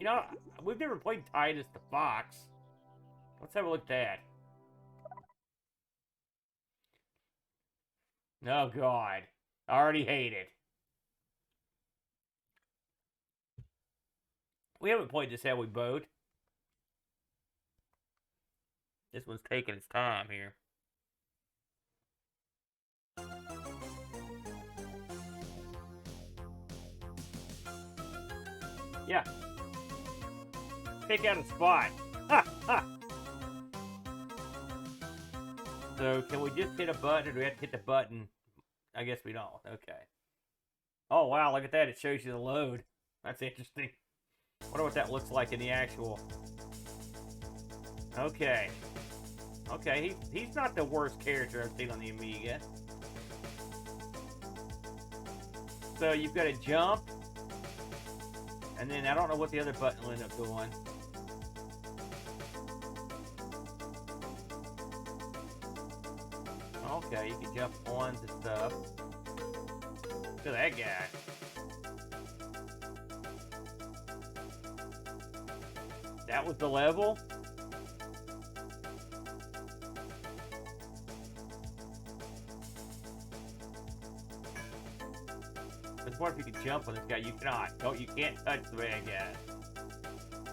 You know, we've never played Titus the Fox. Let's have a look at that. Oh, God. I already hate it. We haven't played this, have we, Boat? This one's taking its time here. Yeah. Pick out a spot. Ha! Ha! So, can we just hit a button, or do we have to hit the button? I guess we don't. Okay. Oh, wow, look at that. It shows you the load. That's interesting. Wonder what that looks like in the actual... Okay. Okay, he's not the worst character I've seen on the Amiga. So, you've got to jump. And then, I don't know what the other button will end up doing. Okay, you can jump on to stuff. Look at that guy. That was the level? But what if you can jump on this guy? You cannot. Oh, you can't touch the bad guy.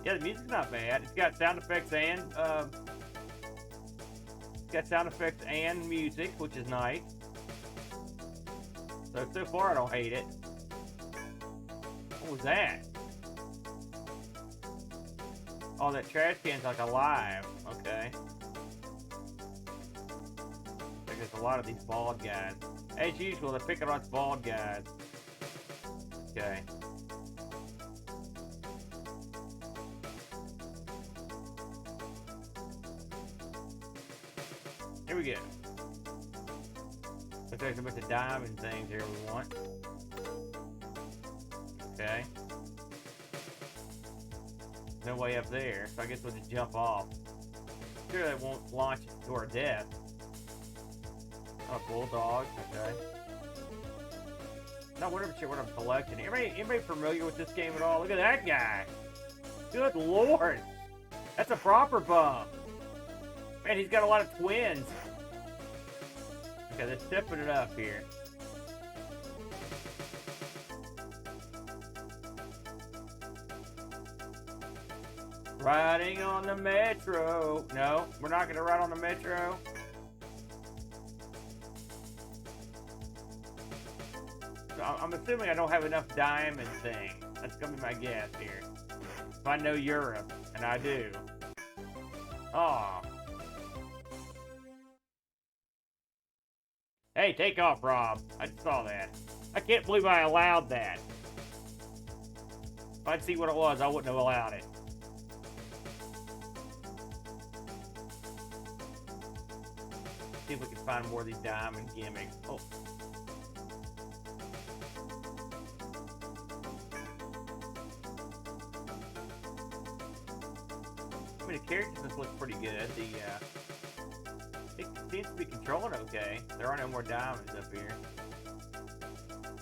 Yeah, the music's not bad. It's got sound effects and music, which is nice. So far I don't hate it. What was that? Oh, that trash can's like alive. Okay. There's a lot of these bald guys. As usual, they're picking on bald guys. Okay. Here we go. Looks like there's a bunch of diamond things here we want. Okay. No way up there, so I guess we'll just jump off. Sure, that won't launch to our death. Oh, bulldog. Okay. Not whatever shit what I'm collecting. Anybody familiar with this game at all? Look at that guy. Good lord. That's a proper bum. Man, he's got a lot of twins. Okay, they're stepping it up here. Riding on the metro. No, we're not going to ride on the metro. So I'm assuming I don't have enough diamond things. That's going to be my guess here. If I know Europe, and I do. Aw. Hey, take off, Rob. I just saw that. I can't believe I allowed that. If I'd see what it was, I wouldn't have allowed it. See if we can find more of these diamond gimmicks. Oh. I mean, the characters just look pretty good. It seems to be controlling okay. There are no more diamonds up here.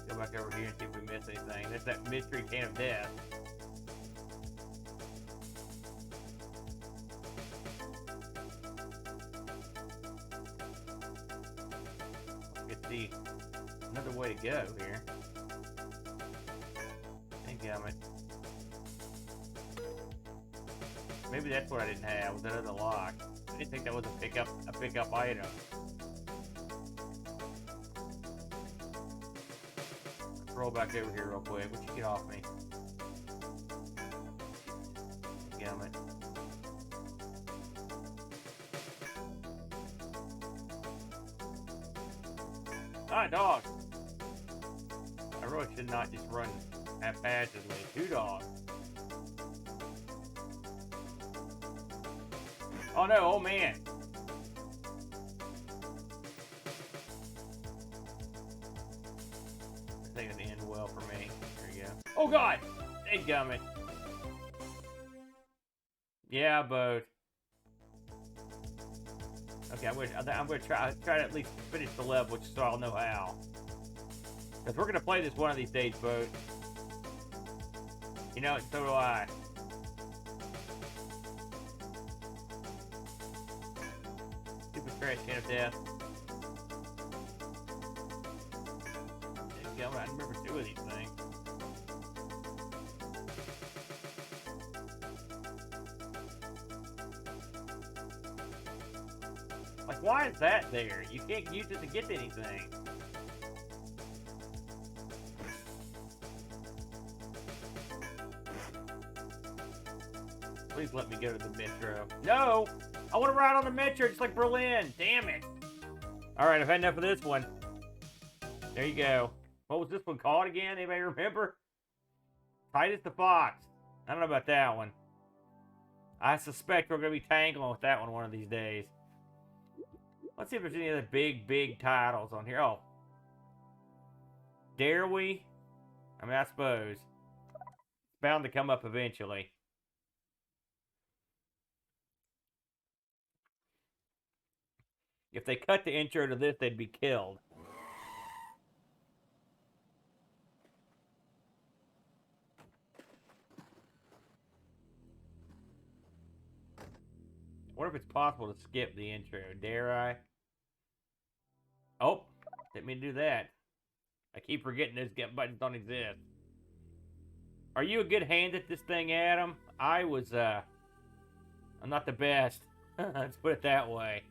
Go back over here and see if we miss anything. There's that mystery can of death. Let's see another way to go here. Dadgummit. Maybe that's what I didn't have, was that other lock. I didn't think that was a pickup item. Let's roll back over here real quick. Would you get off me? Dadgummit. Ah, dog! I really should not just run haphazardly. 2 dogs. Oh no, oh man. This ain't gonna end well for me. There you go. Oh god! Dadgummit. Yeah, boat. Okay, I'm gonna try to at least finish the level, just so I'll know how. Because we're gonna play this one of these days, folks. You know, so do I. Stupid trash can of death. I remember two of these things. Like, why is that there? You can't use it to get to anything. Please let me go to the metro. No! I want to ride on the metro just like Berlin. Damn it. Alright, I've had enough of this one. There you go. What was this one called again? Anybody remember? Titus the Fox. I don't know about that one. I suspect we're going to be tangling with that one of these days. Let's see if there's any other big titles on here. Oh. Dare we? I mean, I suppose. It's bound to come up eventually. If they cut the intro to this, they'd be killed. I wonder if it's possible to skip the intro. Dare I? Oh, didn't mean to do that. I keep forgetting those get buttons don't exist. Are you a good hand at this thing, Adam? I'm not the best. Let's put it that way.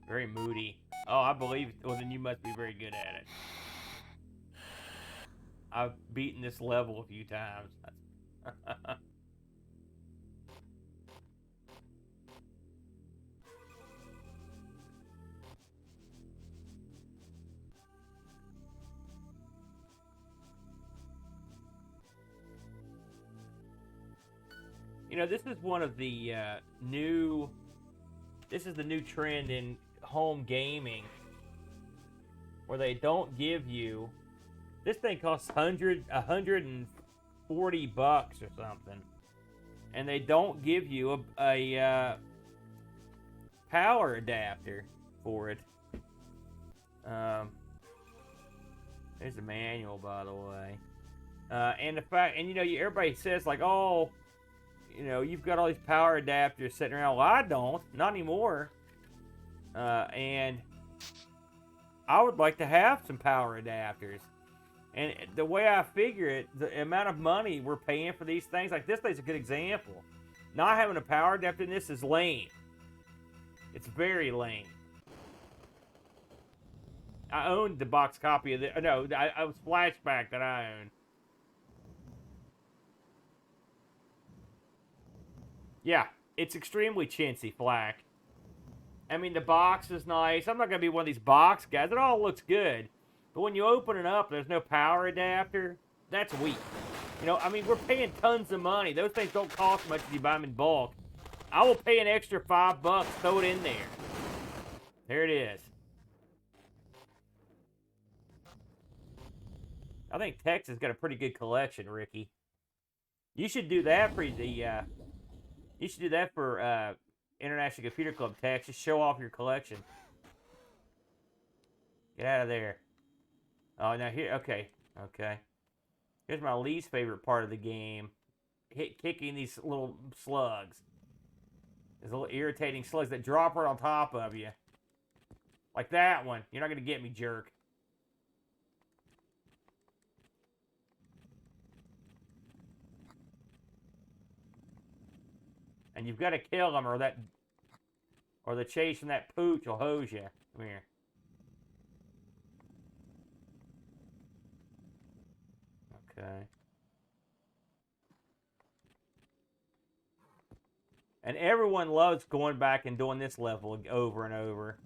Very moody. Oh, I believe. Well, then you must be very good at it. I've beaten this level a few times. You know, this is one of the new. This is the new trend in home gaming, where they don't give you. This thing costs $140 or something, and they don't give you a power adapter for it. There's the manual, by the way, and the fact, and you know, everybody says like, oh, you know, you've got all these power adapters sitting around. Well, I don't, not anymore, and I would like to have some power adapters. And the way I figure it, the amount of money we're paying for these things, like this thing's a good example. Not having a power adapter in this is lame. It's very lame. I owned the box copy of it. No, I was Flashback that I owned. Yeah, it's extremely chintzy, Flack. I mean, the box is nice. I'm not going to be one of these box guys. It all looks good. But when you open it up, there's no power adapter. That's weak. You know, I mean, we're paying tons of money. Those things don't cost much if you buy them in bulk. I will pay an extra $5. Throw it in there. There it is. I think Texas got a pretty good collection, Ricky. You should do that for the. You should do that for International Computer Club, Texas. Show off your collection. Get out of there. Oh, now here, okay. Here's my least favorite part of the game. Kicking these little slugs. These little irritating slugs that drop right on top of you. Like that one. You're not going to get me, jerk. And you've got to kill them or the chase from that pooch will hose you. Come here. Okay. And everyone loves going back and doing this level over and over.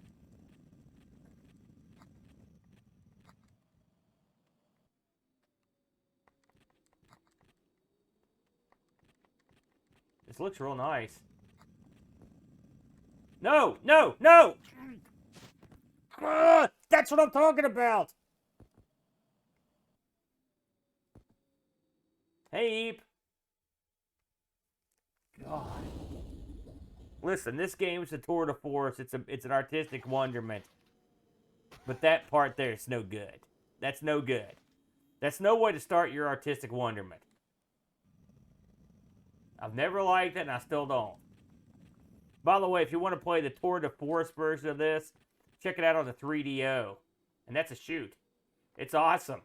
This looks real nice. No, no, no! That's what I'm talking about! Hey, Eep. God. Listen, this game is a tour de force. It's an artistic wonderment. But that part there is no good. That's no good. That's no way to start your artistic wonderment. I've never liked it, and I still don't. By the way, if you want to play the tour de force version of this, check it out on the 3DO. And that's a shoot. It's awesome.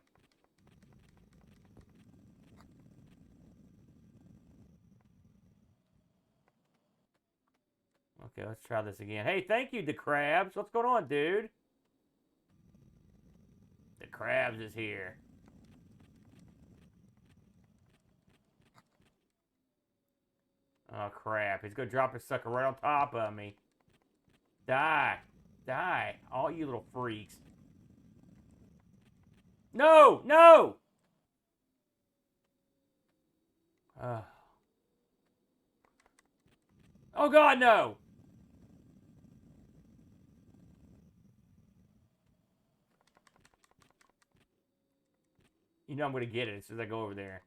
Okay, let's try this again. Hey, thank you, the Crabs. What's going on, dude? The Crabs is here. Oh, crap. He's going to drop his sucker right on top of me. Die. Die. All you little freaks. No! No! Oh, God, no! You know I'm going to get it as soon as I go over there.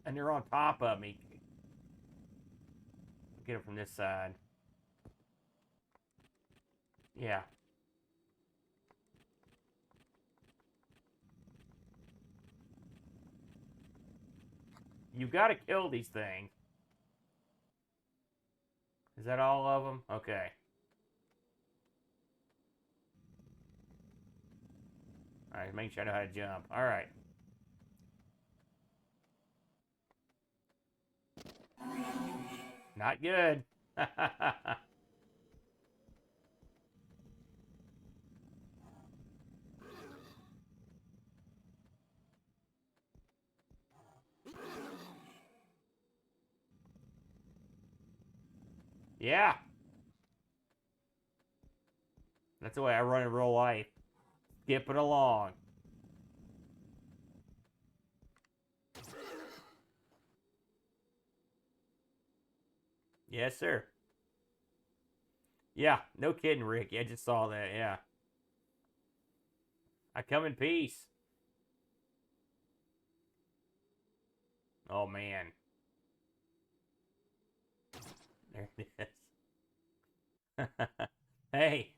And they're on top of me. Get it from this side. Yeah. You've got to kill these things. Is that all of them? Okay. Alright, make sure I know how to jump. Alright. Not good. Yeah. That's the way I run in real life. Skip it along. Yes, sir. Yeah, no kidding, Rick. I just saw that, yeah. I come in peace. Oh, man. There it is. Hey,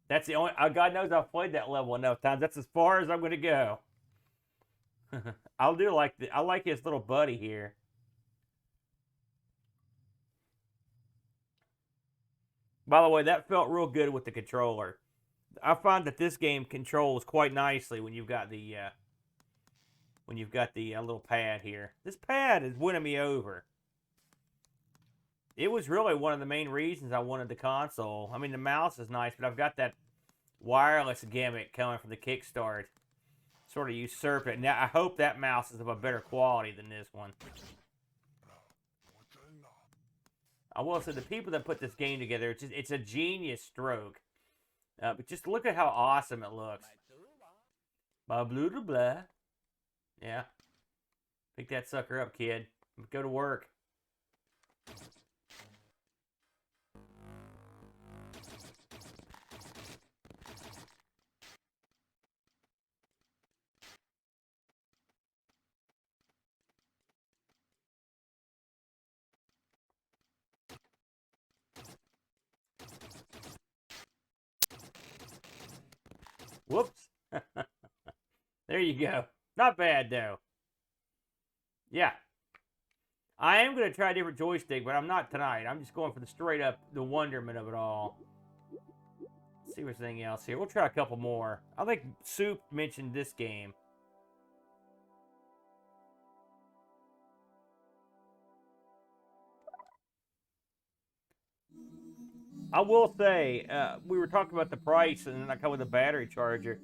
that's the only... God knows I've played that level enough times. That's as far as I'm going to go. I like his little buddy here. By the way, that felt real good with the controller. I find that this game controls quite nicely when you've got the little pad here. This pad is winning me over. It was really one of the main reasons I wanted the console. I mean, the mouse is nice, but I've got that wireless gimmick coming from the Kickstart. Sort of usurped it. Now, I hope that mouse is of a better quality than this one. I will say, the people that put this game together, it's a genius stroke. But just look at how awesome it looks. Blah, blah, blah, blah. Yeah. Pick that sucker up, kid. Go to work. Whoops. There you go. Not bad, though. Yeah. I am going to try a different joystick, but I'm not tonight. I'm just going for the straight up, the wonderment of it all. Let's see if there's anything else here. We'll try a couple more. I think Soup mentioned this game. I will say, we were talking about the price, and then I come with a battery charger.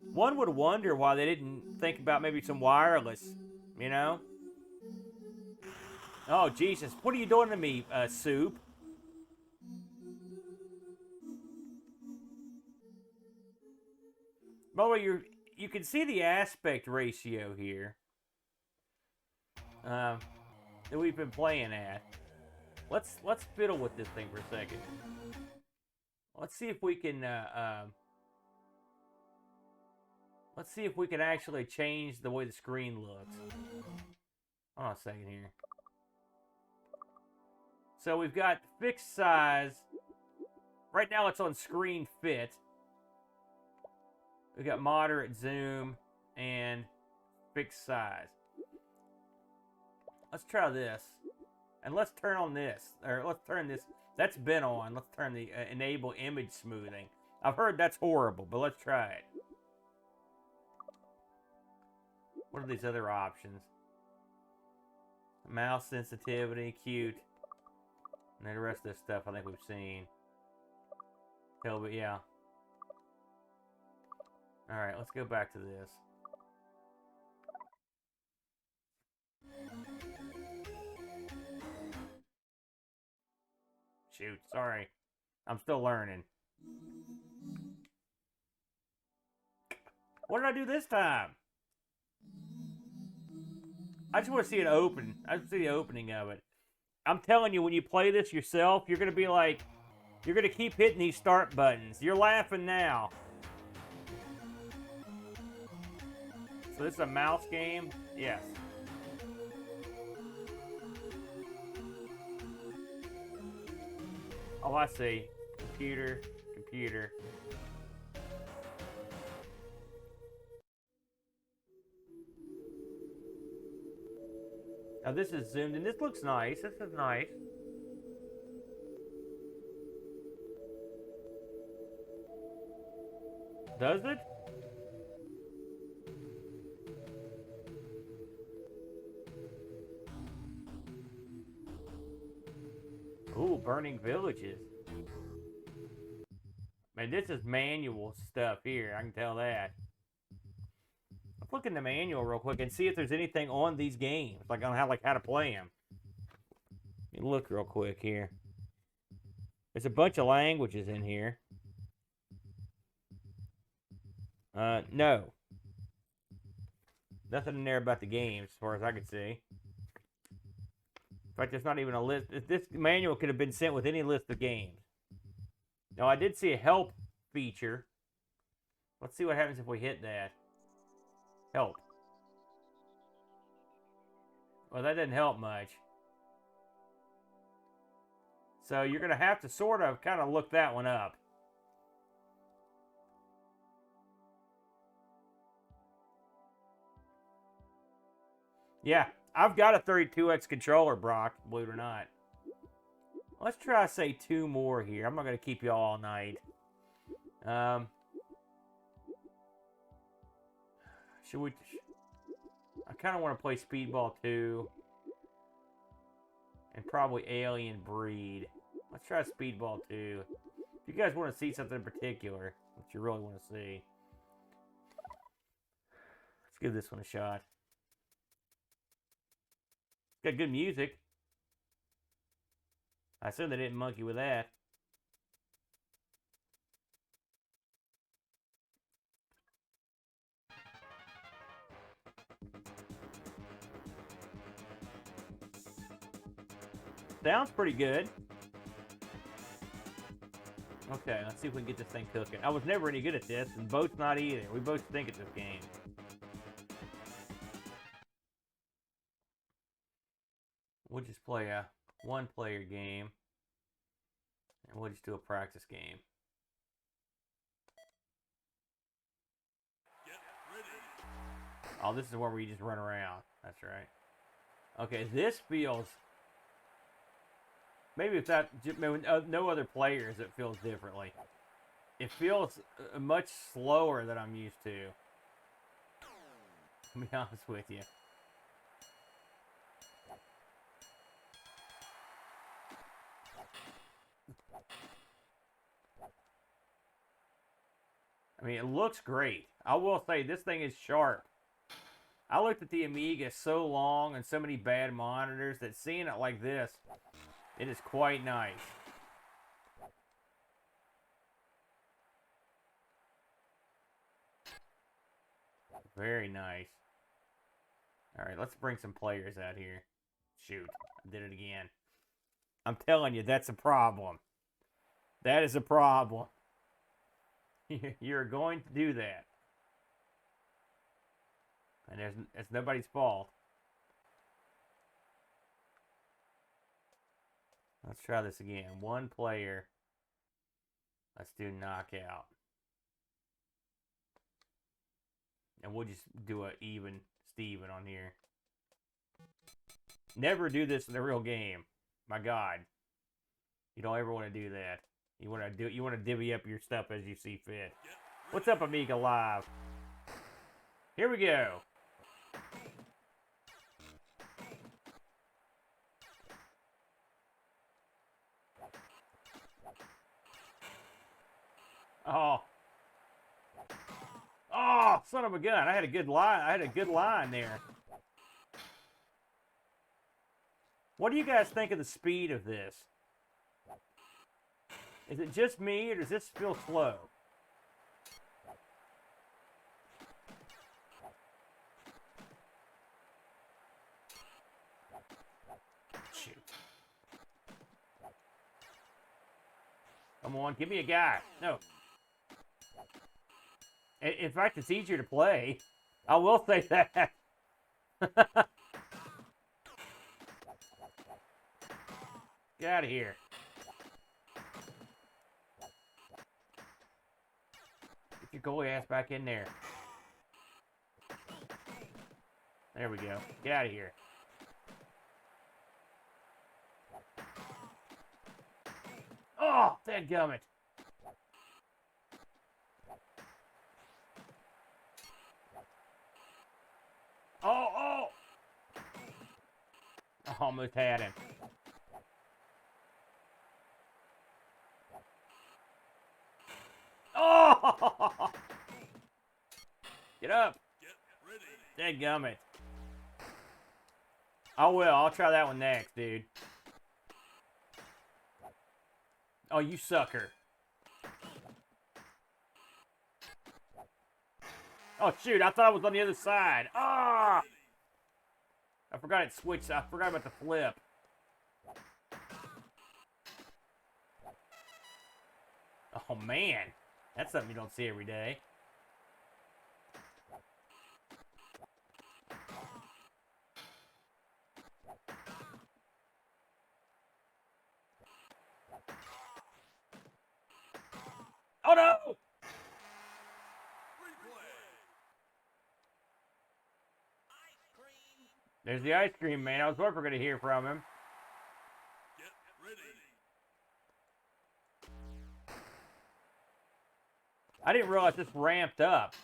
One would wonder why they didn't think about maybe some wireless, you know? Oh, Jesus. What are you doing to me, Soup? By the way, you can see the aspect ratio here that we've been playing at. Let's fiddle with this thing for a second. Let's see if we can let's see if we can actually change the way the screen looks. Hold on a second here. So we've got fixed size. Right now it's on screen fit. We've got moderate zoom and fixed size. Let's try this. And let's turn on this. Or let's turn this. That's been on. Let's turn the enable image smoothing. I've heard that's horrible, but let's try it. What are these other options? Mouse sensitivity, cute. And then the rest of this stuff I think we've seen. Hell, but yeah. Alright, let's go back to this. Shoot, sorry. I'm still learning. What did I do this time? I just want to see it open. I just see the opening of it. I'm telling you, when you play this yourself, you're going to be like, you're going to keep hitting these start buttons. You're laughing now. So this is a mouse game? Yes. Oh, I see. Computer, computer. Now this is zoomed in. This looks nice. This is nice. Does it? Ooh, burning villages. Man, this is manual stuff here. I can tell that. Let's look in the manual real quick and see if there's anything on these games, like on how to play them. Let me look real quick here. There's a bunch of languages in here. No. Nothing in there about the games, as far as I could see. In fact, there's not even a list. This manual could have been sent with any list of games. Now, I did see a help feature. Let's see what happens if we hit that. Help. Well, that didn't help much. So you're going to have to sort of kind of look that one up. Yeah, I've got a 32X controller, Brock, believe it or not. Let's try, say, 2 more here. I'm not going to keep you all night. Should we... I kind of want to play Speedball 2. And probably Alien Breed. Let's try Speedball 2. If you guys want to see something in particular that you really want to see, let's give this one a shot. It's got good music. I assume they didn't monkey with that. Sounds pretty good. Okay, let's see if we can get this thing cooking. I was never any good at this, and Boat's not either. We both stink at this game. We'll just play a one-player game, and we'll just do a practice game. Oh, this is where we just run around. That's right. Okay, this feels... Maybe if that... no other players, it feels differently. It feels much slower than I'm used to. To be honest with you. I mean, it looks great. I will say, this thing is sharp. I looked at the Amiga so long and so many bad monitors that seeing it like this, it is quite nice. Very nice. Alright, let's bring some players out here. Shoot, I did it again. I'm telling you, that's a problem. That is a problem. You're going to do that. And it's nobody's fault. Let's try this again. One player. Let's do knockout. And we'll just do a even Steven on here. Never do this in a real game. My God. You don't ever want to do that. You want to divvy up your stuff as you see fit. What's up, Amiga Live? Here we go. Oh. Oh, son of a gun. I had a good line there. What do you guys think of the speed of this? Is it just me, or does this feel slow? Shoot. Come on, give me a guy. No. In fact, it's easier to play. I will say that. Get out of here. Get your goalie ass back in there. There we go. Get out of here. Oh, dadgummit. Oh! I almost had him. Oh! Get up. Dadgummit. I will. I'll try that one next, dude. Oh, you sucker. Oh, shoot. I thought I was on the other side. Ah! I forgot it switched. I forgot about the flip. Oh, man. That's something you don't see every day. Oh, no! There's the ice cream man. I was hoping we're going to hear from him. Get ready. I didn't realize this ramped up.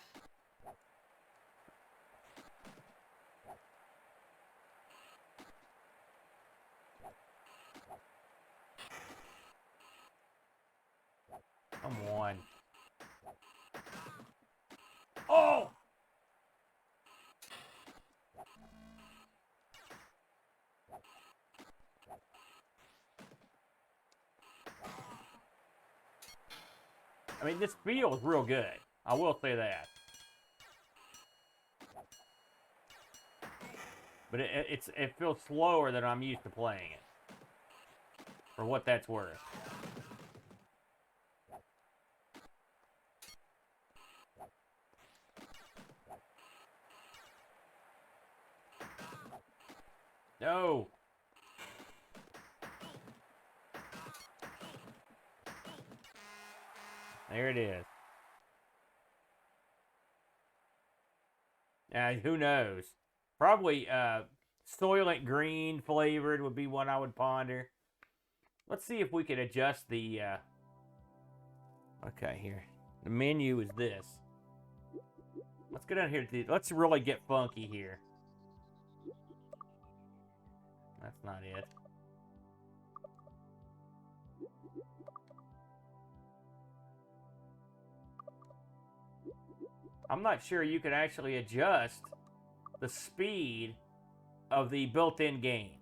Come on. Oh! I mean, this feels real good. I will say that. But it feels slower than I'm used to playing it. For what that's worth. No. There it is. Who knows? Probably Soylent Green flavored would be one I would ponder. Let's see if we can adjust the... Okay, here. The menu is this. Let's go down here. Let's really get funky here. That's not it. I'm not sure you can actually adjust the speed of the built-in games.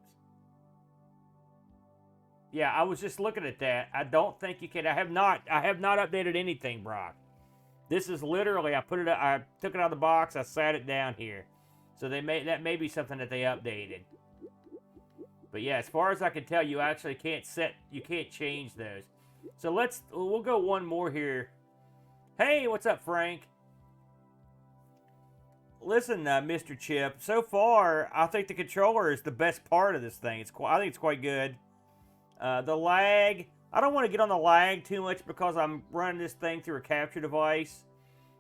Yeah, I was just looking at that. I don't think you can. I have not updated anything, Brock. This is literally, I took it out of the box, I sat it down here. So that may be something that they updated. But yeah, as far as I can tell, you actually can't change those. So we'll go one more here. Hey, what's up, Frank? Listen, Mr. Chip, so far, I think the controller is the best part of this thing. I think it's quite good. The lag, I don't want to get on the lag too much because I'm running this thing through a capture device.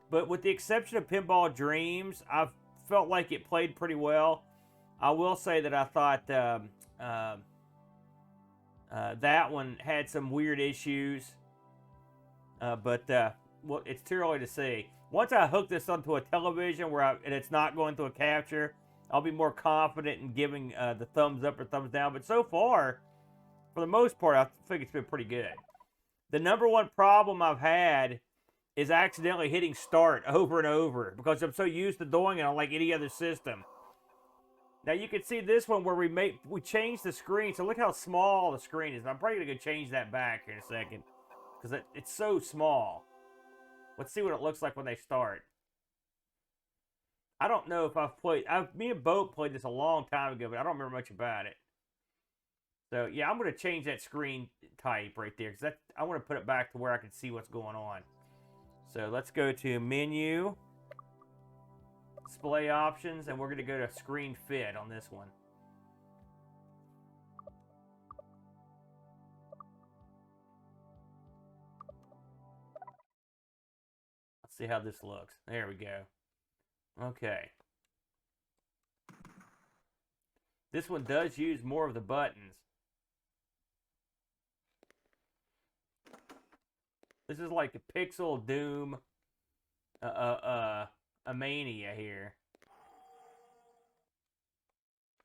But with the exception of Pinball Dreams, I've felt like it played pretty well. I will say that I thought that one had some weird issues. But well, it's too early to see. Once I hook this onto a television and it's not going through a capture, I'll be more confident in giving the thumbs up or thumbs down. But so far, for the most part, I think it's been pretty good. The number one problem I've had is accidentally hitting start over and over because I'm so used to doing it on like any other system. Now you can see this one where we changed the screen. So look how small the screen is. I'm probably gonna go change that back here in a second because it's so small. Let's see what it looks like when they start. I don't know if me and Bo played this a long time ago, but I don't remember much about it. So yeah, I'm gonna change that screen type right there because I want to put it back to where I can see what's going on. So let's go to menu, display options, and we're gonna go to screen fit on this one. Let's see how this looks. There we go. Okay. This one does use more of the buttons. This is like a Pixel Doom, a mania here.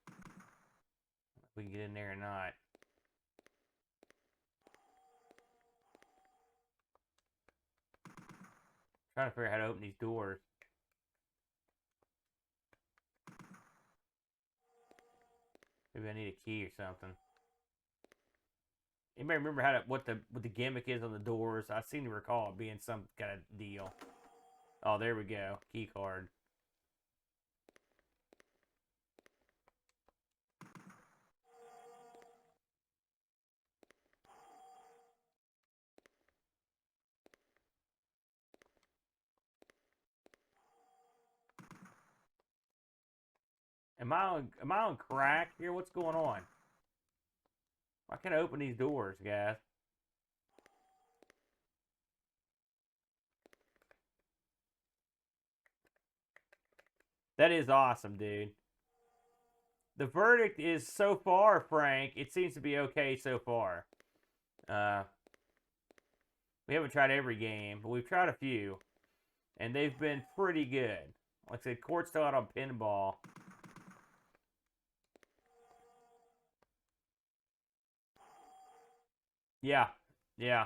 If we can get in there or not. Trying to figure out how to open these doors. Maybe I need a key or something. Anybody remember what the gimmick is on the doors? I seem to recall it being some kind of deal. Oh, there we go. Key card. Am I on crack here? What's going on? Why can't I open these doors, guys? That is awesome, dude. The verdict is so far, Frank, it seems to be okay so far. We haven't tried every game, but we've tried a few. And they've been pretty good. Like I said, Court's still out on pinball. Yeah. Yeah.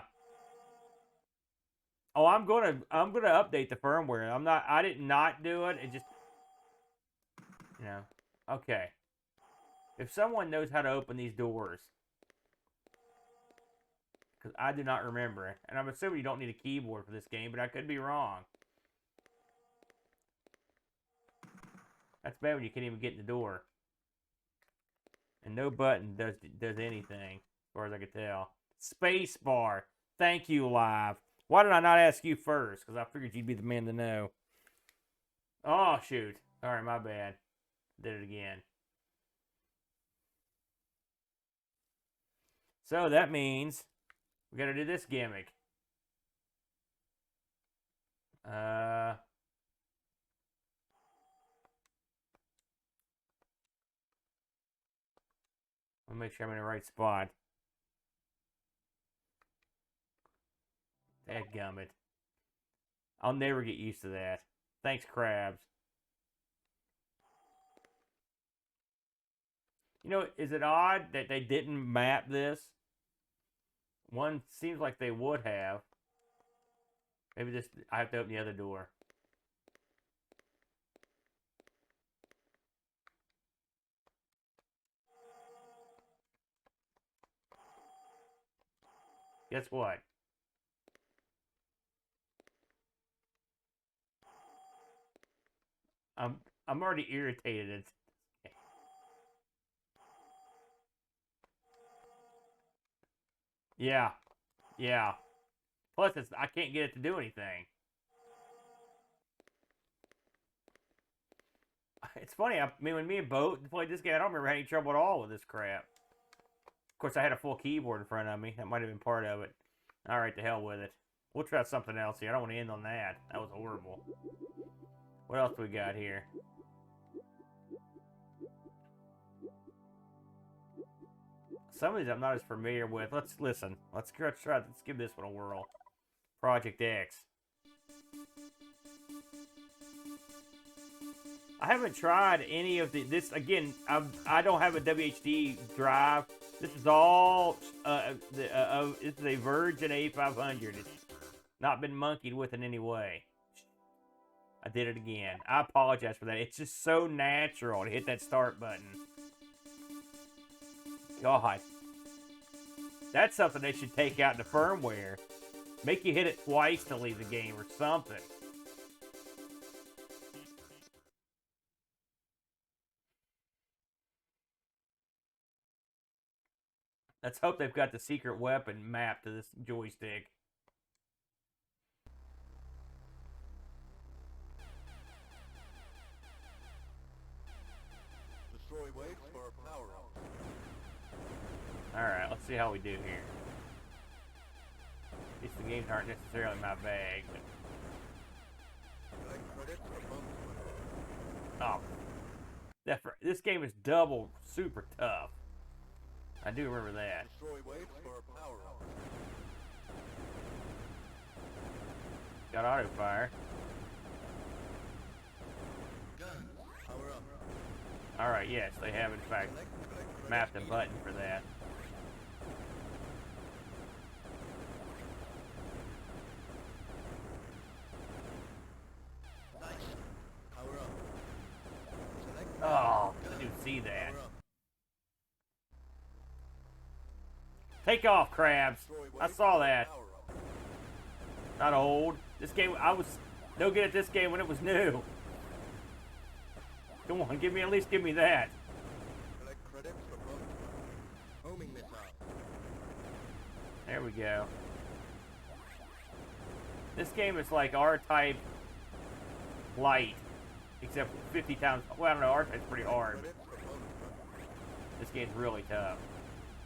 Oh, I'm gonna update the firmware. I did not do it. It just, you know. Okay. If someone knows how to open these doors, because I do not remember it, and I'm assuming you don't need a keyboard for this game, but I could be wrong. That's bad when you can't even get in the door, and no button does anything, as far as I can tell. Space bar. Thank you, Live. Why did I not ask you first? Because I figured you'd be the man to know. Oh, shoot. All right, my bad. Did it again. So that means we got to do this gimmick. Let me make sure I'm in the right spot. Dadgummit. I'll never get used to that. Thanks, Krabs. You know, is it odd that they didn't map this? One seems like they would have. Maybe this, I have to open the other door. Guess what? I'm already irritated. Yeah. Yeah. Plus, I can't get it to do anything. It's funny. I mean, when me and Bo played this game, I don't remember having any trouble at all with this crap. Of course, I had a full keyboard in front of me. That might have been part of it. All right, to hell with it. We'll try something else here. I don't want to end on that. That was horrible. What else do we got here? Some of these I'm not as familiar with. Let's listen. Let's try. Let's give this one a whirl. Project X. I haven't tried any of this. Again, I don't have a WHD drive. This is all this is a Virgin A500. It's not been monkeyed with in any way. I did it again. I apologize for that. It's just so natural to hit that start button. God. That's something they should take out in the firmware. Make you hit it twice to leave the game or something. Let's hope they've got the secret weapon mapped to this joystick. Destroy waves for power up. Alright, let's see how we do here. At least the games aren't necessarily my bag, but... Oh. This game is double super tough. I do remember that. Destroy waves for power up. Got auto fire. Guns, power up. Alright, yes, they have in fact mapped a button for that. Nice. Power up. Select Oh, I didn't see that. Take off, crabs. I saw that. Not old. This game, I was no good at this game when it was new. Come on, at least give me that. Collect credits for bonus. Homing missile. There we go. This game is like R-Type light, except 50 times. Well, I don't know. R-Type's pretty hard. Credits for bonus. This game's really tough.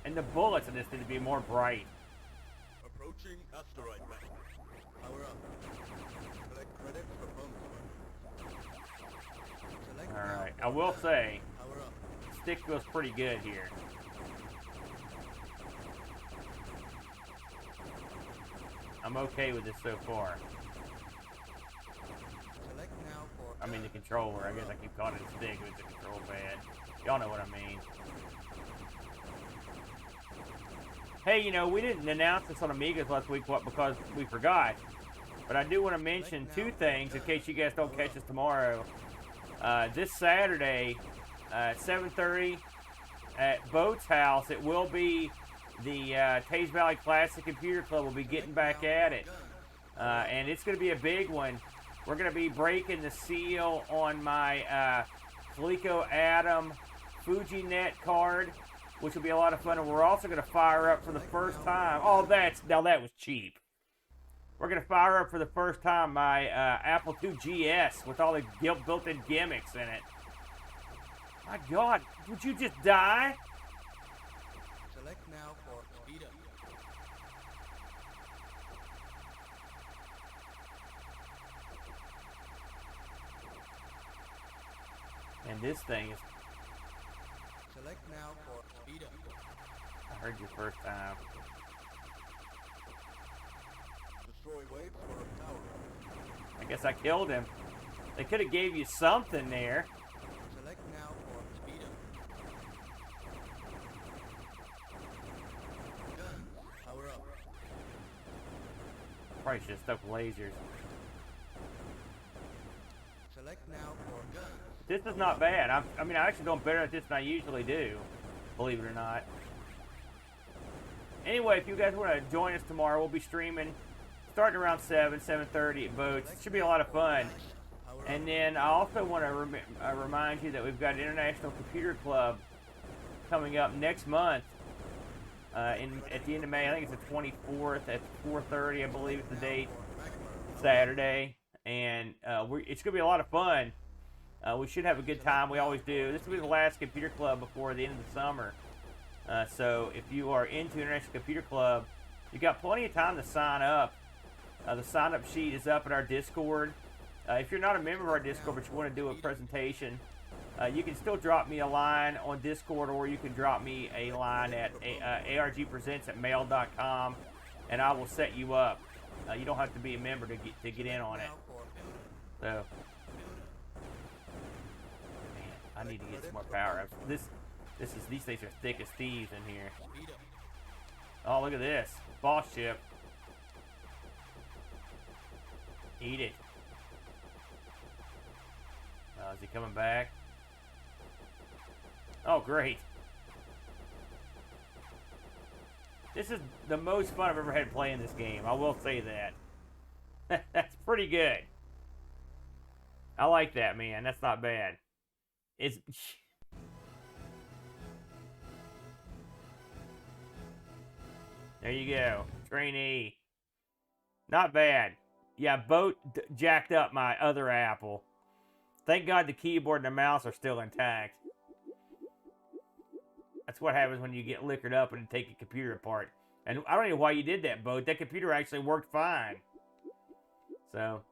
And the bullets in this need to be more bright. Approaching asteroid belt. Power up. Collect credits for bonus. Select Alright, now I for will gun. say, Power up. stick feels pretty good here. I'm okay with this so far. Select now for I mean the controller. I guess I keep calling it a stick, but it's a control pad. Y'all know what I mean. Hey, you know, we didn't announce this on Amigos last week because we forgot. But I do want to mention two things in case you guys don't catch us tomorrow. This Saturday, 7:30 at Boat's house, it will be the Taze Valley Classic Computer Club will be getting back at it. And it's going to be a big one. We're going to be breaking the seal on my Amigo Aaron FujiNet card, which will be a lot of fun. And we're also going to fire up for the first time. Oh, now that was cheap. We're going to fire up for the first time my Apple II GS with all the built-in gimmicks in it. My God, would you just die? Select now for speed up. And this thing is... Select now for speed up. I heard you first time. Destroy waves for a power up. I guess I killed him. They could have gave you something there. Select now for speed up. Guns, power up. Probably should have stuck lasers. Select now for guns. This is not bad. I mean, I actually doing better at this than I usually do, believe it or not. Anyway, if you guys want to join us tomorrow, we'll be streaming starting around 7:30 at Boats. It should be a lot of fun. And then I also want to remind you that we've got International Computer Club coming up next month. at the end of May. I think it's the 24th at 4:30, I believe is the date, Saturday. And it's going to be a lot of fun. We should have a good time. We always do. This will be the last computer club before the end of the summer. So if you are into International Computer Club, you've got plenty of time to sign up. The sign-up sheet is up in our Discord. If you're not a member of our Discord but you want to do a presentation, you can still drop me a line on Discord, or you can drop me a line at argpresents@mail.com, and I will set you up. You don't have to be a member to get in on it. So, man, I need to get some more power-ups. These things are thick as thieves in here. Oh, look at this. Boss ship. Eat it. Is he coming back? Oh, great. This is the most fun I've ever had playing this game. I will say that. That's pretty good. I like that, man. That's not bad. It's... There you go. Trainee. Not bad. Yeah, Boat jacked up my other Apple. Thank God the keyboard and the mouse are still intact. That's what happens when you get liquored up and take a computer apart. And I don't know why you did that, Boat. That computer actually worked fine. So,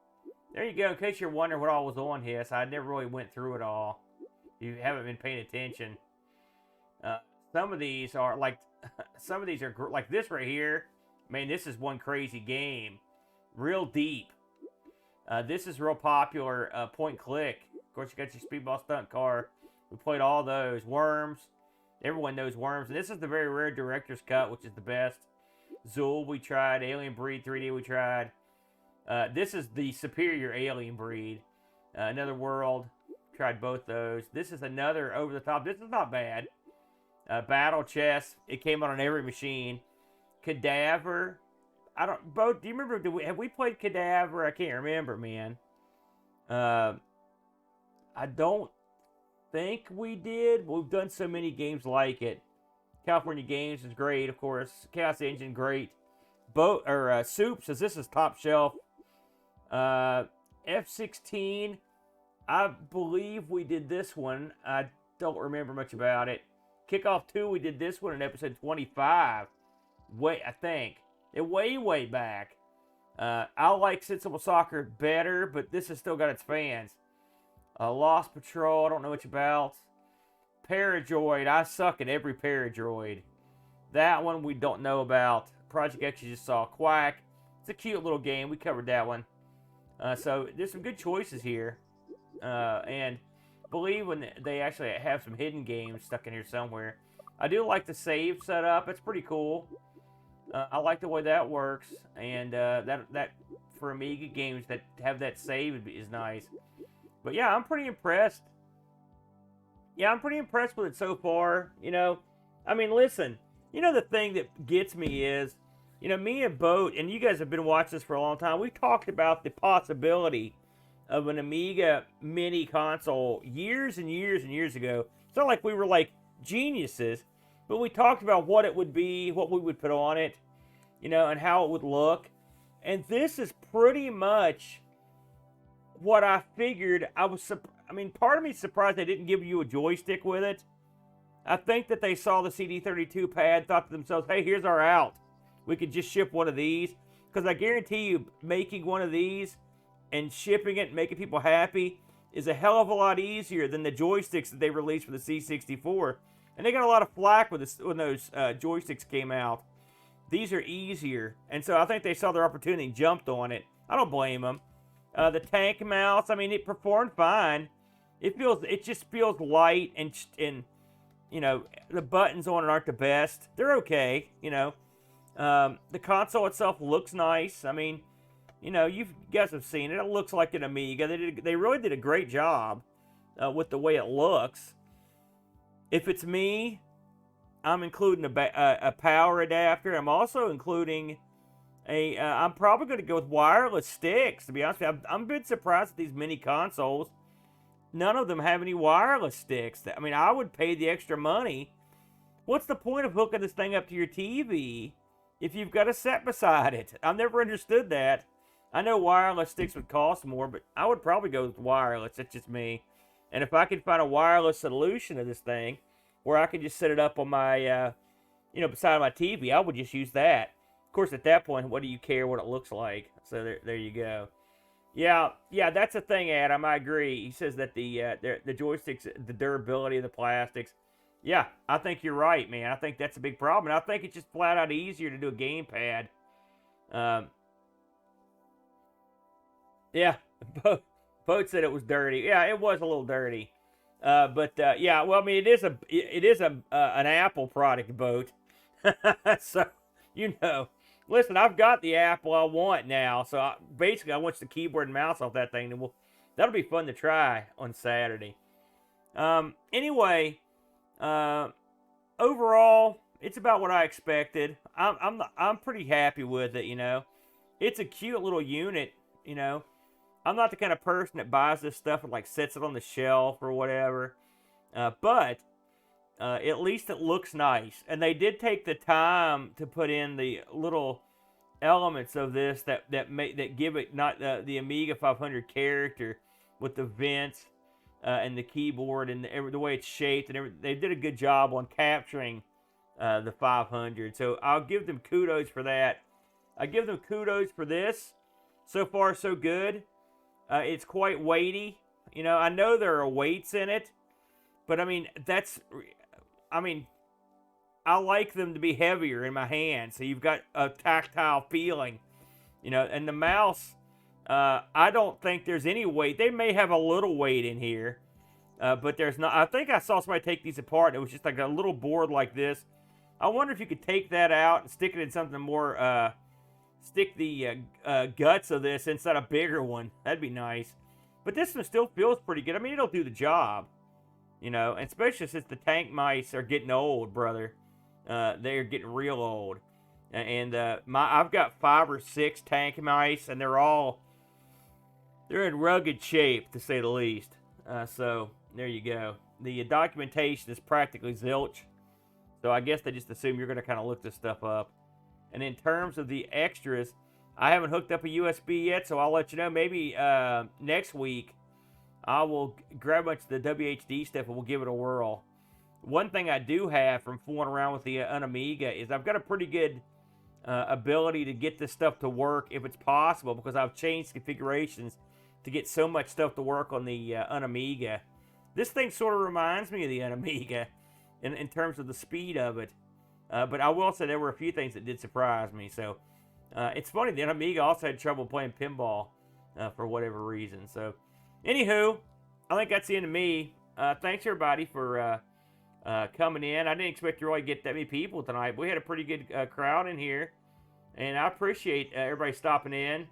there you go. In case you're wondering what all was on here, I never really went through it all. You haven't been paying attention. Some of these are like... Some of these are like this right here. Man, this is one crazy game. Real deep. This is real popular. Point click. Of course, you got your Speedball Stunt Car. We played all those. Worms. Everyone knows Worms. And this is the very rare Director's Cut, which is the best. Zool we tried. Alien Breed 3D we tried. This is the superior Alien Breed. Another World. Tried both those. This is another over the top. This is not bad. Battle Chess. It came out on every machine. Cadaver. Both. Do you remember? Have we played Cadaver? I can't remember, man. I don't think we did. We've done so many games like it. California Games is great, of course. Chaos Engine, great. Soup says this is top shelf. F-16. I believe we did this one. I don't remember much about it. Kickoff 2, we did this one in episode 25. I think. Way back. I like Sensible Soccer better, but this has still got its fans. Lost Patrol, I don't know much about. Paradroid, I suck at every Paradroid. That one we don't know about. Project X you just saw. Quack, it's a cute little game. We covered that one. So there's some good choices here. And believe when they actually have some hidden games stuck in here somewhere. I do like the save setup. It's pretty cool. I like the way that works, and that for Amiga games that have that save is nice. But yeah, I'm pretty impressed. Yeah, I'm pretty impressed with it so far. You know, I mean, listen. You know, the thing that gets me is, you know, me and Boat, and you guys have been watching this for a long time. We've talked about the possibility of an Amiga Mini console years and years and years ago. It's not like we were like geniuses, but we talked about what it would be, what we would put on it, you know, and how it would look. And this is pretty much what I figured. I mean, part of me is surprised they didn't give you a joystick with it. I think that they saw the CD32 pad, thought to themselves, hey, here's our out. We could just ship one of these. Because I guarantee you, making one of these and shipping it and making people happy is a hell of a lot easier than the joysticks that they released for the C64. And they got a lot of flack when those joysticks came out. These are easier. And so I think they saw their opportunity and jumped on it. I don't blame them. The tank mouse, I mean, it performed fine. It just feels light and you know, the buttons on it aren't the best. They're okay, you know. The console itself looks nice. I mean, you know, you guys have seen it. It looks like an Amiga. They really did a great job with the way it looks. If it's me, I'm including a power adapter. I'm also including I'm probably going to go with wireless sticks, to be honest with you. I'm a bit surprised at these mini consoles. None of them have any wireless sticks. I mean, I would pay the extra money. what's the point of hooking this thing up to your TV if you've got a set beside it? I've never understood that. I know wireless sticks would cost more, but I would probably go with wireless. That's just me. And if I could find a wireless solution to this thing where I could just set it up on my, beside my TV, I would just use that. Of course, at that point, what do you care what it looks like? So there you go. Yeah, that's the thing, Adam. I agree. He says that the joysticks, the durability of the plastics. Yeah, I think you're right, man. I think that's a big problem. And I think it's just flat out easier to do a gamepad. Yeah, Boat said it was dirty. Yeah, it was a little dirty. But yeah, well, I mean, it is an Apple product, Boat. So, listen, I've got the Apple I want now. So basically, I want the keyboard and mouse off that thing, and that'll be fun to try on Saturday. Anyway, overall, it's about what I expected. I'm pretty happy with it. It's a cute little unit. I'm not the kind of person that buys this stuff and like sets it on the shelf or whatever. But at least it looks nice. And they did take the time to put in the little elements of this that give it not the Amiga 500 character with the vents and the keyboard and the way it's shaped and everything. They did a good job on capturing the 500. So I'll give them kudos for that. I give them kudos for this. So far, so good. It's quite weighty. I know there are weights in it, but I like them to be heavier in my hand, so you've got a tactile feeling, and the mouse, I don't think there's any weight. They may have a little weight in here, but there's not. I think I saw somebody take these apart. It was just like a little board like this. I wonder if you could take that out and stick it in something more, stick the guts of this inside a bigger one. That'd be nice. But this one still feels pretty good. I mean, it'll do the job. And especially since the tank mice are getting old, brother. They're getting real old. And I've got 5 or 6 tank mice, and they're in rugged shape, to say the least. So, there you go. The documentation is practically zilch. So, I guess they just assume you're going to kind of look this stuff up. And in terms of the extras, I haven't hooked up a USB yet, so I'll let you know. Maybe next week, I will grab a bunch of the WHD stuff and we'll give it a whirl. One thing I do have from fooling around with the Unamiga is I've got a pretty good ability to get this stuff to work if it's possible, because I've changed configurations to get so much stuff to work on the Unamiga. This thing sort of reminds me of the Unamiga in terms of the speed of it. But I will say there were a few things that did surprise me. So it's funny, the Amiga also had trouble playing pinball for whatever reason. So anywho, I think that's the end of me. Thanks everybody for coming in. I didn't expect to really get that many people tonight. But we had a pretty good crowd in here. And I appreciate everybody stopping in.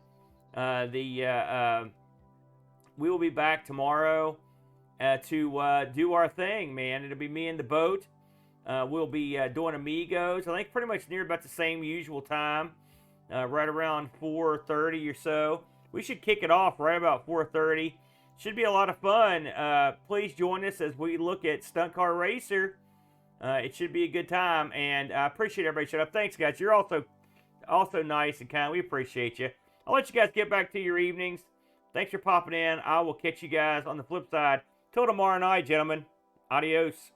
We will be back tomorrow to do our thing, man. It'll be me and the Boat. We'll be doing Amigos. I think pretty much near about the same usual time, right around 4:30 or so. We should kick it off right about 4:30. Should be a lot of fun. Please join us as we look at Stunt Car Racer. It should be a good time, and I appreciate everybody showing up. Thanks, guys. You're also nice and kind. We appreciate you. I'll let you guys get back to your evenings. Thanks for popping in. I will catch you guys on the flip side. Till tomorrow night, gentlemen. Adios.